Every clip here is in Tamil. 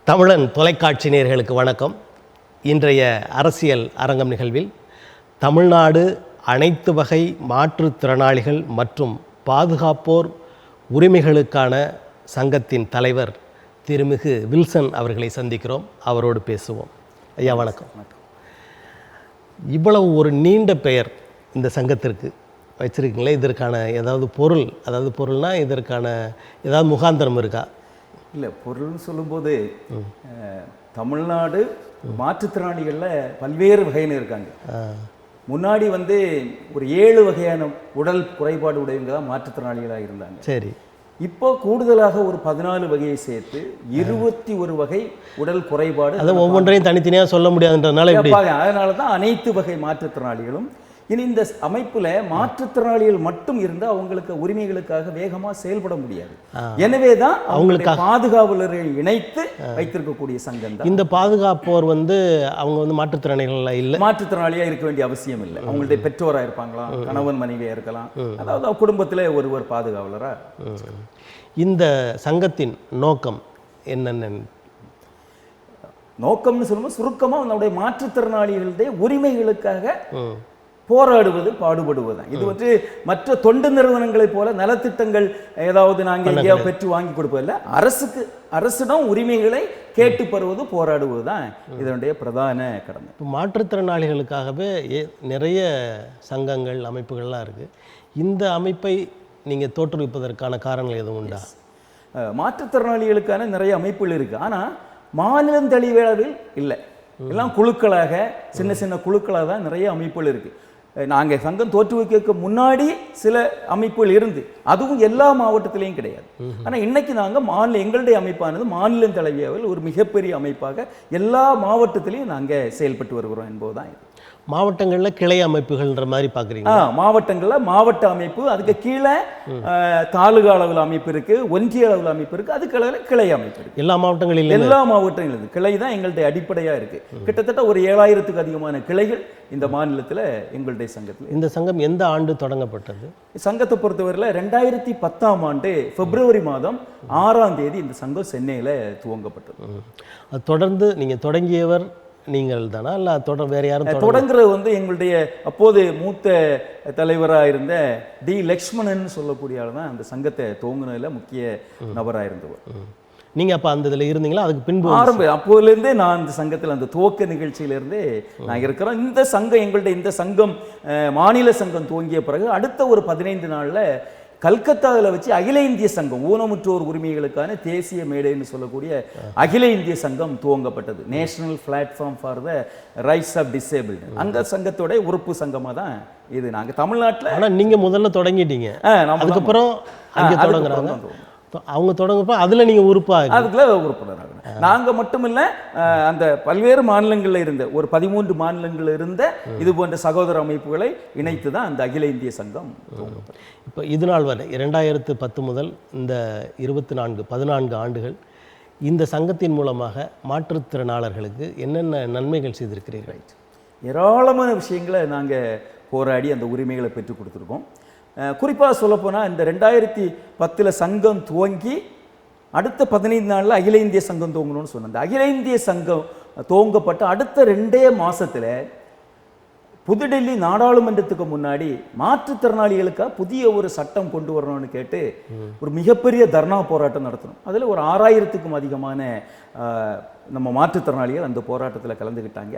தமிழன் தொலைக்காட்சி நேயர்களுக்கு வணக்கம். இன்றைய அரசியல் அரங்கம் நிகழ்வில் தமிழ்நாடு அனைத்து வகை மாற்றுத்திறனாளிகள் மற்றும் பாதுகாப்போர் உரிமைகளுக்கான சங்கத்தின் தலைவர் திருமிகு வில்சன் அவர்களை சந்திக்கிறோம். அவரோடு பேசுவோம். ஐயா வணக்கம். இவ்வளவு ஒரு நீண்ட பெயர் இந்த சங்கத்திற்கு வச்சிருக்கீங்களே, இதற்கான ஏதாவது பொருள், அதாவது பொருள்னால் இதற்கான ஏதாவது முகாந்திரம் இருக்கா? இல்லை, பொருள்னு சொல்லும்போது தமிழ்நாடு மாற்றுத்திறனாளிகளில் பல்வேறு வகையினர் இருக்காங்க. முன்னாடி ஒரு 7 வகையான உடல் குறைபாடு உடையவங்க தான் மாற்றுத்திறனாளிகளாக இருந்தாங்க. சரி. இப்போ கூடுதலாக ஒரு 14 வகையை சேர்த்து 21 வகை உடல் குறைபாடு. அதை ஒவ்வொன்றையும் தனித்தனியாக சொல்ல முடியாதுன்றதுனால அதனால தான் அனைத்து வகை மாற்றுத்திறனாளிகளும். இனி இந்த அமைப்புல மாற்றுத்திறனாளிகள் மட்டும் இருந்தால் அவங்களுக்கு உரிமைகளுக்காக வேகமா செயல்பட முடியாது. எனவேதான் அவங்களுக்கு பாதுகாவலரை இணைத்து வைத்திருக்கக்கூடிய சங்கம் தான். இந்த பாதுகாப்போர் அவங்க மாற்றுத்திறனாளிகள் இல்லை, மாற்றுத்திறனாளியா இருக்க வேண்டிய அவசியம் இல்லை. அவங்களுடைய பெற்றோரா இருப்பாங்களா, கணவன் மனைவியா இருக்கலாம், அதாவது குடும்பத்துல ஒருவர் பாதுகாவலரா. இந்த சங்கத்தின் நோக்கம் என்னென்ன? நோக்கம்னு சொல்லும்போது சுருக்கமா நம்முடைய மாற்றுத்திறனாளிகளுடைய உரிமைகளுக்காக போராடுவது, பாடுபடுவது. இது மற்ற தொண்டு நிறுவனங்களை போல நலத்திட்டங்கள் ஏதாவது நாங்கள் எங்கேயாவது பெற்று வாங்கி கொடுப்பதில்ல. அரசிடம் உரிமைகளை கேட்டு பெறுவது, போராடுவது தான் இதனுடைய பிரதான கடமை. மாற்றுத்திறனாளிகளுக்காகவே நிறைய சங்கங்கள், அமைப்புகள்லாம் இருக்கு. இந்த அமைப்பை நீங்க தோற்றுவிப்பதற்கான காரணங்கள் எதுவும் உண்டா? மாற்றுத்திறனாளிகளுக்கான நிறைய அமைப்புகள் இருக்கு. ஆனா மாநிலம் தழுவியளவில் இல்லை, எல்லாம் குழுக்களாக, சின்ன சின்ன குழுக்களாக தான் நிறைய அமைப்புகள் இருக்கு. நாங்கள் சங்கம் தோற்றுவிக்க முன்னாடி சில அமைப்புகள் இருந்து, அதுவும் எல்லா மாவட்டத்திலையும் கிடையாது. ஆனால் இன்னைக்கு நாங்கள் எங்களுடைய அமைப்பானது மாநிலம் தழுவியவில் ஒரு மிகப்பெரிய அமைப்பாக எல்லா மாவட்டத்திலையும் நாங்கள் செயல்பட்டு வருகிறோம் என்பதுதான் இது. மாவட்டங்களில் கிளை அமைப்புகள்ன்ற மாதிரி பார்க்குறீங்க? மாவட்டங்களில் மாவட்ட அமைப்பு, அதுக்கு கீழே தாலுகா அளவில் அமைப்பு இருக்கு, ஒன்றிய அளவில் அமைப்பு இருக்கு, அதுக்கு அளவில் கிளை அமைப்பு இருக்கு. எல்லா மாவட்டங்களிலும் கிளை தான் எங்களுடைய அடிப்படையாக இருக்கு. கிட்டத்தட்ட ஒரு 7000க்கு அதிகமான கிளைகள் இந்த மாநிலத்தில் எங்களுடைய சங்கத்தில். இந்த சங்கம் எந்த ஆண்டு தொடங்கப்பட்டது? சங்கத்தை பொறுத்தவரையில் 2010ஆம் ஆண்டு பிப்ரவரி மாதம் 6ஆம் தேதி இந்த சங்கம் சென்னையில் துவங்கப்பட்டது. அது தொடர்ந்து நீங்கள் தொடங்கியவர் நீங்கள் தானா, இல்லை வேற யாரும்? தொடங்குறது எங்களுடைய அப்போது மூத்த தலைவராக இருந்த டி லக்ஷ்மணன் சொல்லக்கூடிய ஆள் தான் அந்த சங்கத்தை துவங்கினதில் முக்கிய நபராக இருந்தவர். நீங்கள் அப்போ அந்த இதில் இருந்தீங்களா? அதுக்கு பின்பு அப்போதுலேருந்தே நான் இந்த சங்கத்தில் அந்த துவக்க நிகழ்ச்சியிலேருந்தே நான் இருக்கிறோம். இந்த சங்கம் மாநில சங்கம் துவங்கிய பிறகு அடுத்த ஒரு 15 நாளில் கல்கத்தாவில் வச்சு அகில இந்திய சங்கம், ஊனமுற்றோர் உரிமைகளுக்கான தேசிய மேடைன்னு சொல்லக்கூடிய அகில இந்திய சங்கம் துவங்கப்பட்டது. National platform for the rights of disabled. அந்த சங்கத்தோட உறுப்பு சங்கமாக தான் இது. நாங்கள் தமிழ்நாட்டில். ஆனால் நீங்கள் முதல்ல தொடங்கிட்டீங்க, அதுக்கப்புறம் அவங்க தொடங்கப்போ அதில் நீங்கள் அதுக்குள்ள உறுப்பினராக. நாங்கள் மட்டும் இல்லை, அந்த பல்வேறு மாநிலங்களில் இருந்த ஒரு 13 மாநிலங்களில் இருந்த இது போன்ற சகோதர அமைப்புகளை இணைத்து தான் அந்த அகில இந்திய சங்கம். இப்போ இது நாள் வரை 2010 முதல் இந்த 14 ஆண்டுகள் இந்த சங்கத்தின் மூலமாக மாற்றுத்திறனாளர்களுக்கு என்னென்ன நன்மைகள் செய்திருக்கிறீர்கள்? ஏராளமான விஷயங்களை நாங்கள் போராடி அந்த உரிமைகளை பெற்றுக் கொடுத்துருக்கோம். குறிப்பாக சொல்லப்போனால் இந்த 2010 சங்கம் துவங்கி அடுத்த 15 நாளில் அகில இந்திய சங்கம் துவங்கணும்னு சொன்னேன். அந்த அகில இந்திய சங்கம் துவங்கப்பட்ட அடுத்த 2 மாதத்தில் புதுடெல்லி நாடாளுமன்றத்துக்கு முன்னாடி மாற்றுத்திறனாளிகளுக்காக புதிய ஒரு சட்டம் கொண்டு வரணும்னு கேட்டு ஒரு மிகப்பெரிய தர்ணா போராட்டம் நடத்தணும். அதில் ஒரு 6000க்கும் அதிகமான நம்ம மாற்றுத்திறனாளிகள் அந்த போராட்டத்தில் கலந்துக்கிட்டாங்க.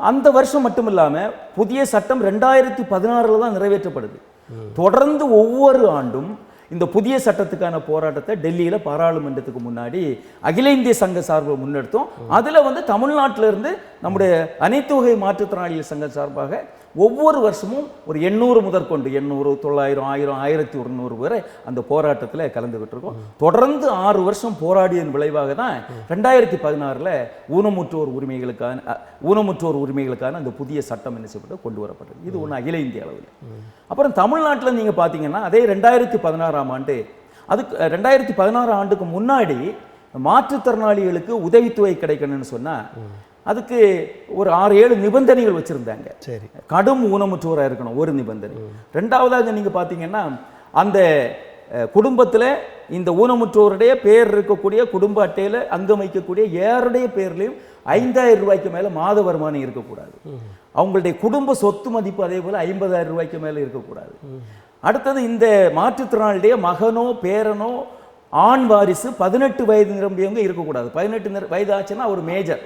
அந்த வருஷம் மட்டும் இல்லாமல் புதிய சட்டம் 2016 தான் நிறைவேற்றப்படுது. தொடர்ந்து ஒவ்வொரு ஆண்டும் இந்த புதிய சட்டத்துக்கான போராட்டத்தை டெல்லியில் பாராளுமன்றத்துக்கு முன்னாடி அகில இந்திய சங்க சார்பில் முன்னெடுத்தோம். அதில் தமிழ்நாட்டிலிருந்து நம்முடைய அனைத்து வகை மாற்றுத்திறனாளிகள் சங்கம் சார்பாக ஒவ்வொரு வருஷமும் ஒரு 800 முதற்கொண்டு 800, 900, 1000, 1100 வரை அந்த போராட்டத்தில் கலந்துகிட்டு இருக்கோம். தொடர்ந்து 6 வருஷம் போராடியதன் விளைவாக தான் 2016 ஊனமுற்றோர் உரிமைகளுக்கான அந்த புதிய சட்டம் என்ன செய்யப்பட்டு கொண்டு வரப்பட்டது. இது ஒன்று அகில இந்திய அளவில். அப்புறம் தமிழ்நாட்டில் நீங்கள் பார்த்தீங்கன்னா அதே 2016ஆம் ஆண்டு, அதுக்கு 2016 ஆண்டுக்கு முன்னாடி மாற்றுத்திறனாளிகளுக்கு உதவித்தொகை கிடைக்கணும்னு சொன்னால் அதுக்கு ஒரு 6-7 நிபந்தனைகள் வச்சிருந்தாங்க. சரி. கடும் ஊனமுற்றோராக இருக்கணும் ஒரு நிபந்தனை. ரெண்டாவதாக நீங்க பாத்தீங்கன்னா அந்த குடும்பத்தில் இந்த ஊனமுற்றோருடைய பேர் இருக்கக்கூடிய குடும்ப அட்டையில் அங்கம் வைக்கக்கூடிய யாருடைய பேர்லையும் 5000 ரூபாய்க்கு மேலே மாத வருமானம் இருக்கக்கூடாது. அவங்களுடைய குடும்ப சொத்து மதிப்பு அதே போல் 50,000 ரூபாய்க்கு மேலே இருக்கக்கூடாது. அடுத்தது இந்த மாற்றுத்திறனாளியுடைய மகனோ பேரனோ ஆண் வாரிசு 18 வயது நிரம்பியவங்க இருக்கக்கூடாது. 18 வயது ஆச்சுன்னா ஒரு மேஜர்.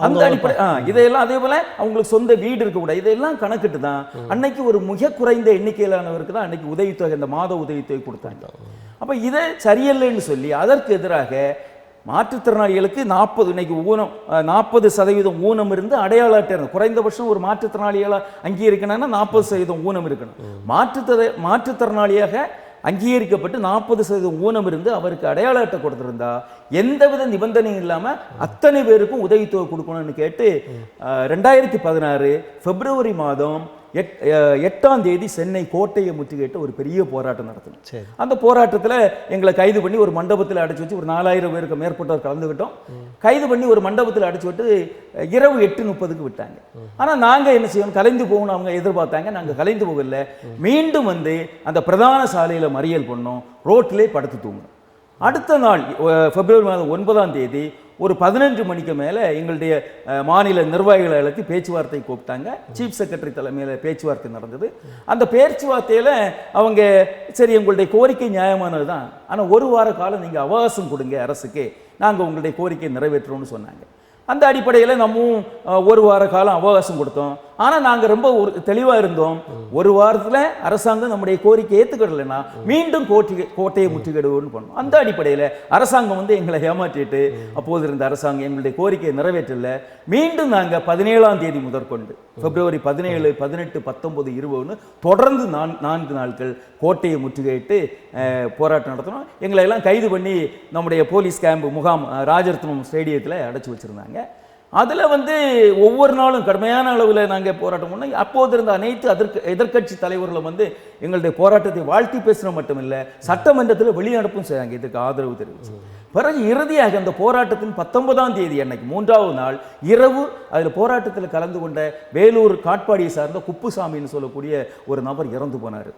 அந்த அடிப்படை இதையெல்லாம் அதே போல அவங்களுக்கு சொந்த வீடு இருக்கக்கூடாது. இதெல்லாம் கணக்கிட்டு தான் அன்னைக்கு ஒரு மிக குறைந்த எண்ணிக்கையிலானவருக்கு தான் அன்னைக்கு உதவித்தொகை, இந்த மாத உதவித்தொகை கொடுத்தாங்க. அப்ப இதை சரியில்லைன்னு சொல்லி அதற்கு எதிராக மாற்றுத்திறனாளிகளுக்கு 40 இன்னைக்கு ஊனம் 40% ஊனம் இருந்து அடையாள அட்டை இருக்கணும். குறைந்தபட்சம் ஒரு மாற்றுத்திறனாளிகளை அங்கீகரிக்கணும்னா 40% ஊனம் இருக்கணும். மாற்றுத்திறனாளியாக அங்கீகரிக்கப்பட்டு 40% ஊனம் இருந்து அவருக்கு அடையாள அட்டை கொடுத்திருந்தா எந்தவித நிபந்தனையும் இல்லாம அத்தனை பேருக்கும் உதவித்தொகை கொடுக்கணும்னு கேட்டு 2016 பிப்ரவரி மாதம் 8ஆம் தேதி சென்னை கோட்டையை முற்றுகையிட்டு ஒரு பெரிய போராட்டம் நடத்தணும். அந்த போராட்டத்தில் எங்களை கைது பண்ணி ஒரு மண்டபத்தில் அடைச்சி வச்சு ஒரு 4000 பேருக்கு மேற்பட்டவர் கலந்துக்கிட்டோம். கைது பண்ணி ஒரு மண்டபத்தில் அடைச்சி விட்டு இரவு 8:30க்கு விட்டாங்க. ஆனால் நாங்கள் என்ன செய்யணும், கலைந்து போகணும் அவங்க எதிர்பார்த்தாங்க. நாங்கள் கலைந்து போகல, மீண்டும் வந்து அந்த பிரதான சாலையில் மறியல் பண்ணோம், ரோட்டிலே படுத்து தூங்கணும். அடுத்த நாள் பிப்ரவரி மாதம் 9ஆம் தேதி ஒரு 15 மணிக்கு மேலே எங்களுடைய மாநில நிர்வாகிகளை அழைத்து பேச்சுவார்த்தை கூப்பிட்டாங்க. சீஃப் செக்ரட்டரி தலைமையில் பேச்சுவார்த்தை நடந்தது. அந்த பேச்சுவார்த்தையில் அவங்க சரி எங்களுடைய கோரிக்கை நியாயமானது தான், ஆனால் 1 வார காலம் நீங்கள் அவகாசம் கொடுங்க அரசுக்கு, நாங்கள் உங்களுடைய கோரிக்கையை நிறைவேற்றுறோம்னு சொன்னாங்க. அந்த அடிப்படையில் நம்மவும் 1 வார காலம் அவகாசம் கொடுத்தோம். ஆனால் நாங்கள் ரொம்ப தெளிவாக இருந்தோம். 1 வாரத்தில் அரசாங்கம் நம்முடைய கோரிக்கை ஏற்றுக்கிடலைன்னா மீண்டும் கோட்டையை முற்றுகையிடுவோம்னு பண்ணோம். அந்த அடிப்படையில் அரசாங்கம் வந்து எங்களை ஏமாற்றிட்டு அப்போது இருந்த அரசாங்கம் எங்களுடைய கோரிக்கையை நிறைவேற்றல. மீண்டும் நாங்கள் 17ஆம் தேதி முதற்கொண்டு பிப்ரவரி 17, 18, 19, 20 தொடர்ந்து 4 நாட்கள் கோட்டையை முற்றுகையிட்டு போராட்டம் நடத்தணும். எங்களை எல்லாம் கைது பண்ணி நம்முடைய போலீஸ் கேம்ப் முகாம் ராஜரத்னம் ஸ்டேடியத்தில் அடைச்சி வச்சுருந்தாங்க. அதில் வந்து ஒவ்வொரு நாளும் கடுமையான அளவில் நாங்கள் போராட்டம் பண்ணோம். அப்போது இருந்த அனைத்து எதிர்க்கட்சி தலைவர்களும் வந்து எங்களுடைய போராட்டத்தை வாழ்த்தி பேசுகிற மட்டும் இல்லை, சட்டமன்றத்தில் வெளிநடப்பும் செய்யாங்க, இதுக்கு ஆதரவு தெரிவிச்சு. பிறகு இறுதியாக அந்த போராட்டத்தின் 19ஆம் தேதி அன்னைக்கு 3வது நாள் இரவு அதில் போராட்டத்தில் கலந்து கொண்ட வேலூர் காட்பாடியை சார்ந்த குப்புசாமின்னு சொல்லக்கூடிய ஒரு நபர் இறந்து போனார்.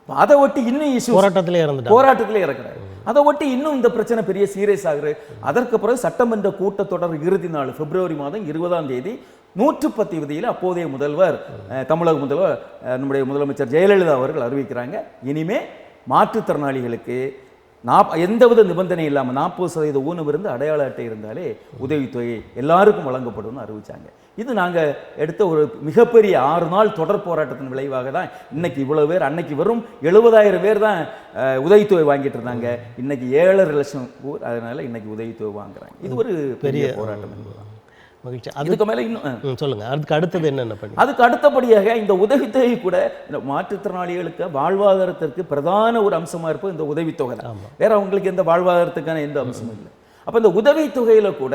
அதை ஒட்டி இன்னும் இஷ்யூ போராட்டத்திலே இறக்குறாரு. அதை ஒட்டி இன்னும் இந்த பிரச்சனை பெரிய சீரியஸ் ஆகுது. அதற்கு பிறகு சட்டமன்ற கூட்டத்தொடர் இறுதி நாள் பிப்ரவரி மாதம் 20ஆம் தேதி 110 விதியில் அப்போதைய முதல்வர் தமிழக முதல்வர் நம்முடைய முதலமைச்சர் ஜெயலலிதா அவர்கள் அறிவிக்கிறாங்க, இனிமே மாற்றுத்திறனாளிகளுக்கு எந்தவித நிபந்தனை இல்லாமல் 40% ஊனம் இருந்து அடையாள அட்டை இருந்தாலே உதவித்தொகை எல்லாருக்கும் வழங்கப்படும்னு அறிவிச்சாங்க. இது நாங்கள் எடுத்த ஒரு மிகப்பெரிய 6 நாள் தொடர் போராட்டத்தின் விளைவாக தான் இன்னைக்கு இவ்வளவு பேர், அன்னைக்கு வெறும் 70,000 பேர் தான் உதவித்தொகை வாங்கிட்டு இருந்தாங்க. இன்னைக்கு 7.5 லட்சம் ஊர், அதனால இன்னைக்கு உதவித்தொகை வாங்குறாங்க. இது ஒரு பெரிய போராட்டம் என்பதுதான். மகிழ்ச்சி. அதுக்கு மேலே இன்னும் சொல்லுங்க, அதுக்கு அடுத்தது என்னென்ன பண்ணி? அதுக்கு அடுத்தபடியாக இந்த உதவித்தொகை கூட இந்த மாற்றுத்திறனாளிகளுக்கு வாழ்வாதாரத்திற்கு பிரதான ஒரு அம்சமாக இருப்பது இந்த உதவித்தொகை தான். வேற அவங்களுக்கு எந்த வாழ்வாதாரத்துக்கான எந்த அம்சமும் இல்லை. அப்போ இந்த உதவித்தொகையில் கூட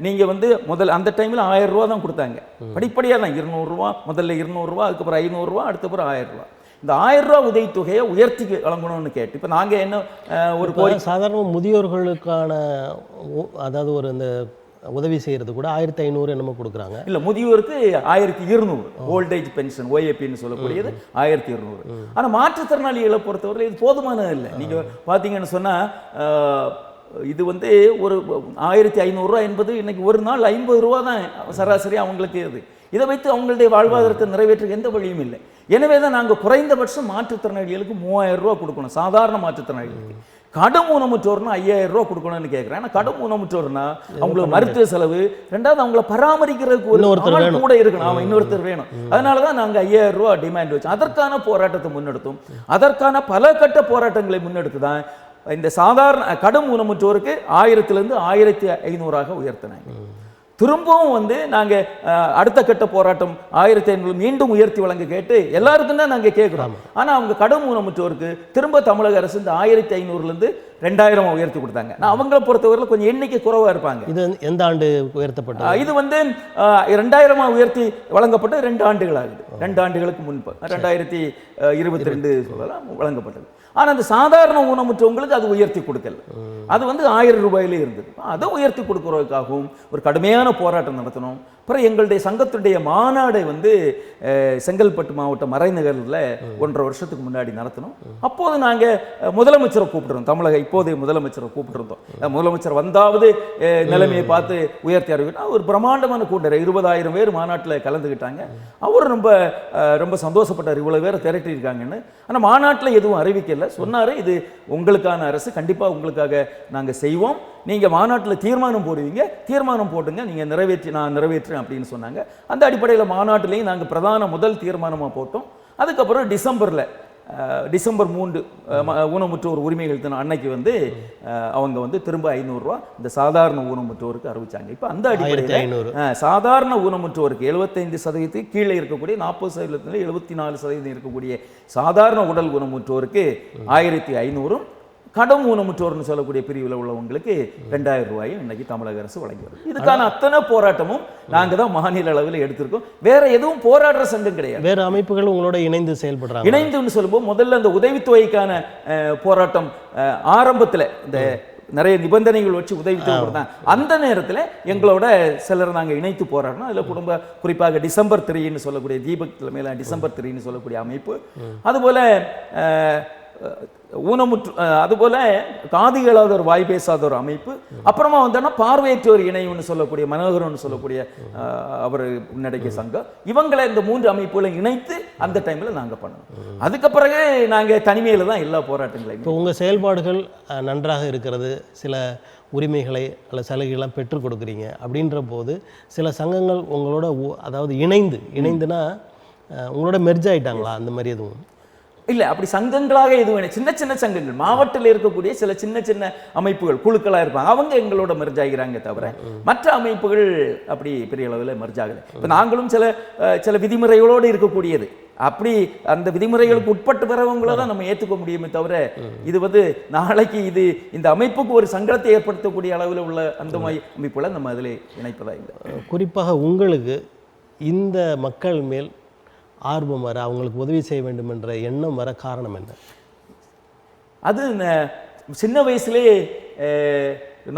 நீங்கள் வந்து முதல்ல அந்த டைமில் 1000 ரூபா தான் கொடுத்தாங்க. படிப்படியாக தான் 200 ரூபா, முதல்ல 200 ரூபா, அதுக்கப்புறம் 500 ரூபா, அடுத்தப்புறம் 1000 ரூபா. இந்த 1000 ரூபா உதவித்தொகையை உயர்த்தி வழங்கணும்னு கேட்டு இப்போ நாங்கள் என்ன ஒரு சாதாரண முதியோர்களுக்கான அதாவது ஒரு இந்த உதவி செய்கிறது கூட 1500 என்னமோ கொடுக்குறாங்க. இல்லை, முதியோருக்கு 1200 ஓல்டேஜ் பென்ஷன் OAPன்னு சொல்லக்கூடியது 1200. ஆனால் மாற்றுத்திறனாளிகளை பொறுத்தவரை இது போதுமானது இல்லை. நீங்கள் பார்த்தீங்கன்னு சொன்னால் இது வந்து ஒரு 1500 ரூபா என்பது இன்னைக்கு ஒரு நாள் 50 ரூபா தான் சராசரி அவங்களுக்கு. இதை வைத்து அவங்களுடைய வாழ்வாதாரத்தை நிறைவேற்ற எந்த வழியும் இல்லை. எனவே தான் நாங்கள் குறைந்தபட்சம் மாற்றுத்திறனாளிகளுக்கு 3000 ரூபா கொடுக்கணும். சாதாரண மாற்றுத்திறனாளிகளுக்கு கடும் ஊனமுற்றோர்னா 5000 ரூபா கொடுக்கணும்னு கேட்குறேன். ஆனால் கடும் ஊனமுற்றோர்னா அவங்களுக்கு மருத்துவ செலவு, ரெண்டாவது அவங்கள பராமரிக்கிறதுக்கு ஒரு கூட இருக்கணும், அவன் இன்னொருத்தர் வேணும். அதனால தான் நாங்கள் 5000 ரூபா டிமாண்ட் வச்சோம். அதற்கான போராட்டத்தை முன்னெடுத்தோம். அதற்கான பல கட்ட போராட்டங்களை முன்னெடுத்து தான் இந்த சாதாரண கடும் ஊனமுற்றோருக்கு 1000லிருந்து 1500ஆக உயர்த்தினாங்க. திரும்பவும் வந்து நாங்கள் அடுத்த கட்ட போராட்டம் 1500 மீண்டும் உயர்த்தி வழங்க கேட்டு எல்லாருக்கும் தான் நாங்கள் கேட்குறோம். ஆனால் அவங்க கடும் ஊனமுற்றோருக்கு திரும்ப தமிழக அரசு இந்த 1500லேருந்து 2000 உயர்த்தி கொடுத்தாங்க. நான் அவங்களை பொறுத்தவரையில் கொஞ்சம் எண்ணிக்கை குறைவாக இருப்பாங்க. இது எந்த ஆண்டு உயர்த்தப்பட்டது? இது வந்து 2000 உயர்த்தி வழங்கப்பட்டு 2 ஆண்டுகள் ஆகுது. 2 ஆண்டுகளுக்கு முன்பு 2022 சொல்லலாம் வழங்கப்பட்டது. ஆனால் அந்த சாதாரண ஊனமுற்றவங்களுக்கு அது உயர்த்தி கொடுக்கல. அது வந்து 1000 ரூபாயிலே இருந்தது. அதை உயர்த்தி கொடுக்குறதுக்காகவும் ஒரு கடுமையான போராட்டம் நடத்தணும். அப்புறம் எங்களுடைய சங்கத்துடைய மாநாடை வந்து செங்கல்பட்டு மாவட்டம் மறைநகரில் 1.5 வருஷத்துக்கு முன்னாடி நடத்தணும். அப்போது நாங்கள் முதலமைச்சரை கூப்பிடுறோம். தமிழக இப்போதைய முதலமைச்சரை கூப்பிட்டுருந்தோம். முதலமைச்சர் வந்தாவது நிலைமையை பார்த்து உயர்த்தி அறிவிட்டா ஒரு பிரம்மாண்டமான கூட்டம் 20,000 பேர் மாநாட்டில் கலந்துக்கிட்டாங்க. அவர் ரொம்ப ரொம்ப சந்தோஷப்பட்டார், இவ்வளவு பேரை திரட்டி இருக்காங்கன்னு. ஆனால் மாநாட்டில் எதுவும் அறிவிக்கல. சொன்னார், இது உங்களுக்கான அரசு, கண்டிப்பாக உங்களுக்காக நாங்கள் செய்வோம், நீங்கள் மாநாட்டில் தீர்மானம் போடுவீங்க, தீர்மானம் போட்டுங்க, நீங்கள் நான் நிறைவேற்றுறேன் அப்படின்னு சொன்னாங்க. அந்த அடிப்படையில் மாநாட்டிலையும் நாங்கள் பிரதான முதல் தீர்மானமாக போட்டோம். அதுக்கப்புறம் டிசம்பர் 3 ஊனமுற்றோர் உரிமைகள் தினம் அன்னைக்கு வந்து அவங்க வந்து திரும்ப 500 ரூபா இந்த சாதாரண ஊனமுற்றோருக்கு அறிவிச்சாங்க. இப்போ அந்த அடிப்படையில் சாதாரண ஊனமுற்றோருக்கு 75% கீழே இருக்கக்கூடிய 40% 74% இருக்கக்கூடிய சாதாரண உடல் ஊனமுற்றோருக்கு 1500, கடும் ஊனமுற்றோர்னு சொல்லக்கூடிய பிரிவில் உள்ளவங்களுக்கு 2000 ரூபாயும் இன்னைக்கு தமிழக அரசு வழங்கி வருது. இதுக்கான அத்தனை போராட்டமும் நாங்க தான் மாநில அளவில் எடுத்திருக்கோம். வேற எதுவும் போராடுற சங்கம் கிடையாது. வேற அமைப்புகள் உங்களோட இணைந்து செயல்படுறாங்க. இணைந்துன்னு சொல்லும்போது முதல்ல அந்த உதவித்தொகைக்கான போராட்டம் ஆரம்பத்தில் இந்த நிறைய நிபந்தனைகள் வச்சு உதவித்தொகை கொடுத்தாங்க. அந்த நேரத்தில் எங்களோட சிலர் நாங்கள் இணைத்து போராடணும். அதில் குறிப்பாக டிசம்பர் 3ன்னு சொல்லக்கூடிய தீபக் தலைமையில டிசம்பர் 3ன்னு சொல்லக்கூடிய அமைப்பு, அதுபோல ஊனமுற்று, அதுபோல காது கேளாதோர் வாய் பேசாதோர் அமைப்பு, அப்புறமா வந்தோன்னா பார்வையற்றோர் இணைவுன்னு சொல்லக்கூடிய மனோகரன் சொல்லக்கூடிய அவர் முன்னெடுக்கிய சங்கம், இவங்களை இந்த 3 அமைப்புகளை இணைத்து அந்த டைம்ல நாங்க பண்ணோம். அதுக்கு பிறகு நாங்க தனிமையில தான் எல்லா போராட்டங்களையும். இப்போ உங்க செயல்பாடுகள் நன்றாக இருக்கிறது, சில உரிமைகளை அல்ல சலுகைகள்லாம் பெற்றுக் கொடுக்குறீங்க அப்படின்ற போது சில சங்கங்கள் உங்களோட அதாவது இணைந்துனா உங்களோட மெர்ஜ் ஆயிட்டாங்களா? அந்த மாதிரி எதுவும் இல்லை, அப்படி சங்கங்களாக எதுவும் சின்ன சின்ன சங்கங்கள் மாவட்டத்தில் இருக்கக்கூடிய சில சின்ன சின்ன அமைப்புகள் குழுக்களாக இருப்பாங்க, அவங்க எங்களோட மெர்ஜ் ஆகிறாங்க தவிர மற்ற அமைப்புகள் அப்படி பெரிய அளவில் மெர்ஜ் ஆகலை. இப்போ நாங்களும் சில விதிமுறைகளோடு இருக்கக்கூடியது, அப்படி அந்த விதிமுறைகளுக்கு உட்பட்டு வரவங்கள தான் நம்ம ஏற்றுக்க முடியுமே தவிர இது வந்து நாளைக்கு இது இந்த அமைப்புக்கு ஒரு சங்கடத்தை ஏற்படுத்தக்கூடிய அளவில் உள்ள அந்த அமைப்புகளை நம்ம அதில் இணைப்பதாக இல்லை. குறிப்பாக உங்களுக்கு இந்த மக்கள் மேல் ஆர்வம் வர, அவங்களுக்கு உதவி செய்ய வேண்டும் என்ற எண்ணம் வர காரணம் என்ன? அது சின்ன வயசுலேயே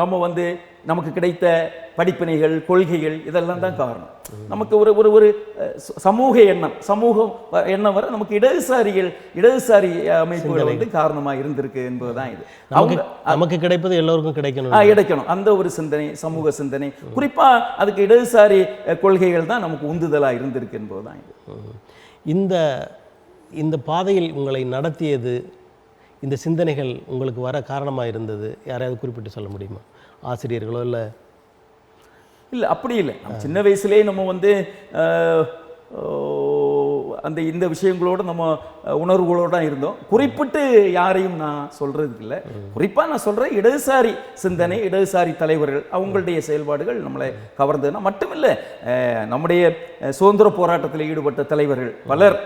நம்ம வந்து நமக்கு கிடைத்த படிப்பினைகள், கொள்கைகள் இதெல்லாம் தான் காரணம். நமக்கு ஒரு சமூக எண்ணம் வர நமக்கு இடதுசாரி அமைப்புகள் வந்து காரணமாக இருந்திருக்கு என்பதுதான் இது. நமக்கு கிடைப்பது எல்லோருக்கும் கிடைக்கணும் அந்த ஒரு சிந்தனை, சமூக சிந்தனை, குறிப்பா அதுக்கு இடதுசாரி கொள்கைகள் தான் நமக்கு உந்துதலா இருந்திருக்கு என்பதுதான் இது. இந்த பாதையில் உங்களை நடத்தியது, இந்த சிந்தனைகள் உங்களுக்கு வர காரணமாக இருந்தது யாரையாவது குறிப்பிட்டு சொல்ல முடியுமா? ஆசிரியர்களோ இல்லை? அப்படி இல்லை. நம்ம சின்ன வயசுலேயே நம்ம வந்து இந்த விஷயங்களோடு நம்ம உணர்வுகளோடு தான் இருந்தோம். குறிப்பிட்டு யாரையும் நான் சொல்றதுக்கு இல்லை. குறிப்பாக நான் சொல்கிறேன், இடதுசாரி சிந்தனை, இடதுசாரி தலைவர்கள் அவங்களுடைய செயல்பாடுகள் நம்மளை கவர்ந்ததுன்னா மட்டுமில்லை, நம்முடைய சுதந்திர போராட்டத்தில் ஈடுபட்ட தலைவர்கள் பலர்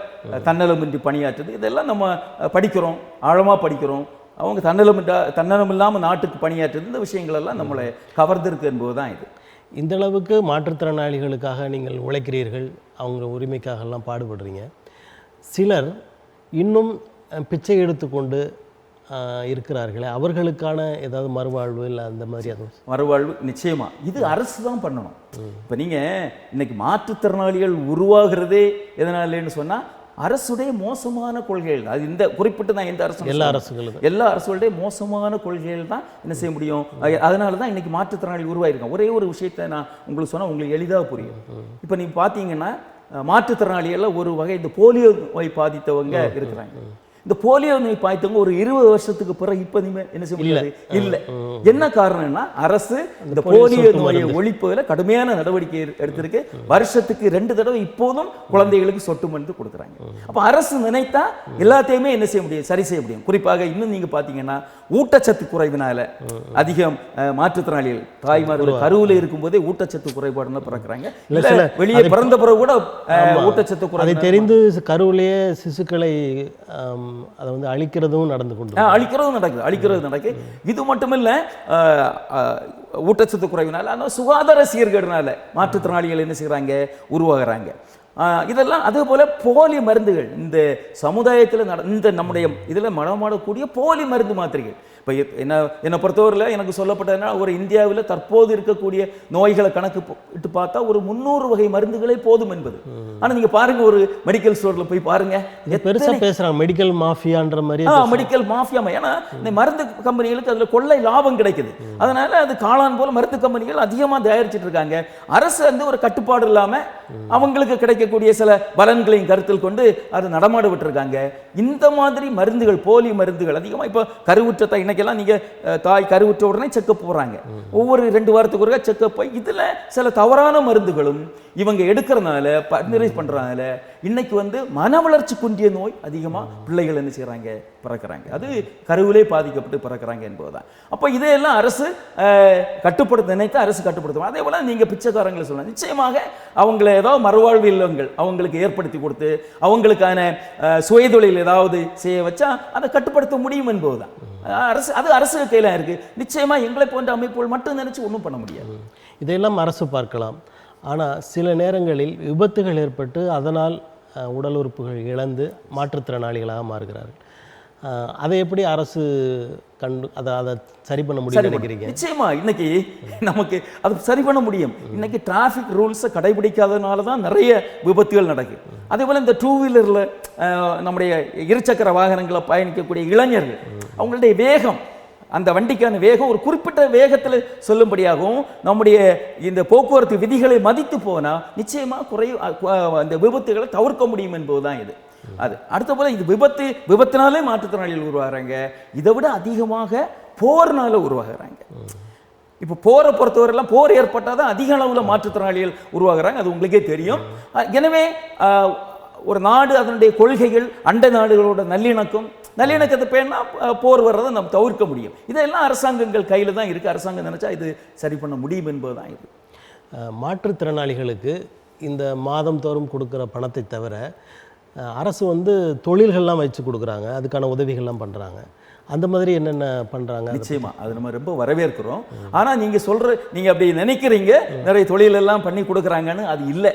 தன்னலமின்றி பணியாற்றுது, இதெல்லாம் நம்ம படிக்கிறோம், ஆழமாக படிக்கிறோம். அவங்க தன்னலம் இல்லாமல் நாட்டுக்கு பணியாற்றுது, இந்த விஷயங்களெல்லாம் நம்மளை கவர்ந்திருக்கு என்பதுதான் இது. இந்த அளவுக்கு மாற்றுத்திறனாளிகளுக்காக நீங்கள் உழைக்கிறீர்கள், அவங்க உரிமைக்காகலாம் பாடுபடுறீங்க. சிலர் இன்னும் பிச்சை எடுத்துக்கொண்டு இருக்கிறார்களே, அவர்களுக்கான ஏதாவது மறுவாழ்வு இல்லை அந்த மாதிரி? அதுவும் மறுவாழ்வு நிச்சயமா இது அரசு தான் பண்ணணும். இப்போ நீங்கள் இன்னைக்கு மாற்றுத்திறனாளிகள் உருவாகிறதே எதனாலன்னு சொன்னால் அரசுடைய மோசமான கொள்கைகள். அது இந்த குறிப்பிட்டு தான் எந்த அரசு, எல்லா அரசுகளுடைய மோசமான கொள்கைகள் தான் என்ன செய்ய முடியும். அதனால தான் இன்னைக்கு மாற்றுத்திறனாளி உருவாயிருக்காங்க. ஒரே ஒரு விஷயத்தை நான் உங்களுக்கு சொன்னால் உங்களுக்கு எளிதாக புரியும். இப்போ நீங்கள் பார்த்தீங்கன்னா மாற்றுத்திறனாளிகளில் ஒரு வகை இந்த போலியோ நோய் பாதித்தவங்க இருக்கிறாங்க. இந்த போலியோ நோய் பாய்த்தவங்க ஒரு 20 வருஷத்துக்கு பிறகு இப்ப என்ன செய்ய முடியாது இல்லை. என்ன காரணம்னா அரசு இந்த போலியோ நோயை ஒழிப்பதில் கடுமையான நடவடிக்கை எடுத்திருக்கு. வருஷத்துக்கு 2 தடவை இப்போதும் குழந்தைகளுக்கு சொட்டு மருந்து கொடுக்குறாங்க. அப்ப அரசு நினைத்தா எல்லாத்தையுமே என்ன செய்ய முடியும், சரி செய்ய முடியும். குறிப்பாக இன்னும் நீங்க பாத்தீங்கன்னா ஊட்டச்சத்து குறைவினால அதிகம் மாற்றுத்திறனாளிகள் தாய்மார்கள் கருவில் இருக்கும்போதே ஊட்டச்சத்து குறைபாடுன்னு பிறக்கிறாங்க. வெளியே பிறந்த பிறகு கூட ஊட்டச்சத்து குறை தெரிந்து கருவிலேயே சிசுக்களை அதை வந்து அழிக்கிறதும் நடக்குது. இது மட்டுமில்ல, ஊட்டச்சத்து குறைவினால, ஆனால் சுகாதார சீர்கேடுனால மாற்றுத்திறனாளிகள் என்ன செய்யறாங்க, உருவாகிறாங்க. இதெல்லாம் அதே போல போலி மருந்துகள் இந்த சமுதாயத்தில் இந்த நம்முடைய இதில் மனமாடக்கூடிய போலி மருந்து மாத்திரைகள். இப்போ என்னை பொறுத்தவரையில் எனக்கு சொல்லப்பட்டதுன்னா ஒரு இந்தியாவில் தற்போது இருக்கக்கூடிய நோய்களை கணக்கு இட்டு பார்த்தா ஒரு 300 வகை மருந்துகளே போதும் என்பது. ஆனால் நீங்கள் பாருங்க, ஒரு மெடிக்கல் ஸ்டோரில் போய் பாருங்க, பெருசாக பேசுகிறாங்க மெடிக்கல் மாஃபியான்ற மாதிரி. மெடிக்கல் மாஃபியா, ஏன்னா இந்த மருந்து கம்பெனிகளுக்கு அதில் கொள்ளை லாபம் கிடைக்குது. அதனால அது காளான் போல மருந்து கம்பெனிகள் அதிகமாக தயாரிச்சுட்டு இருக்காங்க. அரசு வந்து ஒரு கட்டுப்பாடு இல்லாமல் அவங்களுக்கு கிடைக்கக்கூடிய சில பலன்களையும் கருத்தில் கொண்டு அதை நடமாட விட்டுருக்காங்க. இந்த மாதிரி மருந்துகள், போலி மருந்துகள் அதிகமாக இப்போ கருவுற்றத்தை இன்னைக்கெல்லாம் நீங்கள் தாய் கருவுற்ற உடனே செக்கப் போகிறாங்க. ஒவ்வொரு 2 வாரத்துக்கு ஒரு செக்கப் போய் இதில் சில தவறான மருந்துகளும் இவங்க எடுக்கிறதுனால பர்னிரைஸ் பண்ணுறதுனால இன்னைக்கு வந்து மன வளர்ச்சி குன்றிய நோய் அதிகமாக பிள்ளைகள் என்ன செய்கிறாங்க, பிறக்கிறாங்க. அது கருவிலே பாதிக்கப்பட்டு பிறக்கிறாங்க என்பதுதான். அப்போ இதையெல்லாம் அரசு கட்டுப்படுத்த நினைத்து அரசு கட்டுப்படுத்தும். அதே போல் நீங்கள் பிச்சைக்காரங்களை சொல்லலாம், நிச்சயமாக அவங்கள ஏதாவது மறுவாழ்வு இல்லங்கள் அவங்களுக்கு ஏற்படுத்தி கொடுத்து அவங்களுக்கான சுயதொழில் ஏதாவது செய்ய வச்சா அதை கட்டுப்படுத்த முடியும் என்பதுதான். அரசு கையில் இருக்கு. நிச்சயமா எங்களை போன்ற அமைப்புகள் மட்டும் நினைச்சு ஒன்றும் பண்ண முடியாது. இதையெல்லாம் அரசு பார்க்கலாம். ஆனால் சில நேரங்களில் விபத்துகள் ஏற்பட்டு அதனால் உடல் உறுப்புகள் இழந்து மாற்றுத்திறனாளிகளாக மாறுகிறார்கள். அதை எப்படி அரசு அதை சரி பண்ண முடியும் நினைக்கிறீங்க? நிச்சயமா இன்னைக்கு நமக்கு அது சரி பண்ண முடியும். இன்னைக்கு டிராஃபிக் ரூல்ஸை கடைபிடிக்காதனால தான் நிறைய விபத்துகள் நடக்குது. அதே போல இந்த 2 வீலரில் நம்முடைய இருசக்கர வாகனங்களை பயணிக்கக்கூடிய இளைஞர்கள் அவங்களுடைய வேகம், அந்த வண்டிக்கான வேகம் ஒரு குறிப்பிட்ட வேகத்தில் சொல்லும்படியாகவும் நம்முடைய இந்த போக்குவரத்து விதிகளை மதித்து போனால் நிச்சயமாக அந்த விபத்துகளை தவிர்க்க முடியும் என்பதுதான் இது. அது அடுத்த போல இது விபத்தினாலே மாற்றுத்திறனாளிகள் உருவாகிறாங்க. இதை விட அதிகமாக போர்னால உருவாகிறாங்க. இப்போ போரை பொறுத்தவரைலாம் போர் ஏற்பட்டால் தான் அதிக அளவில் மாற்றுத்திறனாளிகள் உருவாகிறாங்க. அது உங்களுக்கே தெரியும். எனவே ஒரு நாடு அதனுடைய கொள்கைகள், அண்டை நாடுகளோட நல்லிணக்கத்தை பேணா போர் வர்றதை நம்ம தவிர்க்க முடியும். இதெல்லாம் அரசாங்கங்கள் கையில் தான் இருக்குது. அரசாங்கம் நினச்சா இது சரி பண்ண முடியும் என்பது தான் இது. மாற்றுத்திறனாளிகளுக்கு இந்த மாதம் தோறும் கொடுக்குற பணத்தை தவிர அரசு வந்து தொழில்கள்லாம் வச்சு கொடுக்குறாங்க, அதுக்கான உதவிகள்லாம் பண்ணுறாங்க. அந்த மாதிரி என்னென்ன பண்ணுறாங்க? நிச்சயமா அது நம்ம ரொம்ப வரவேற்கிறோம். ஆனால் நீங்கள் அப்படி நினைக்கிறீங்க நிறைய தொழிலெல்லாம் பண்ணி கொடுக்குறாங்கன்னு. அது இல்லை.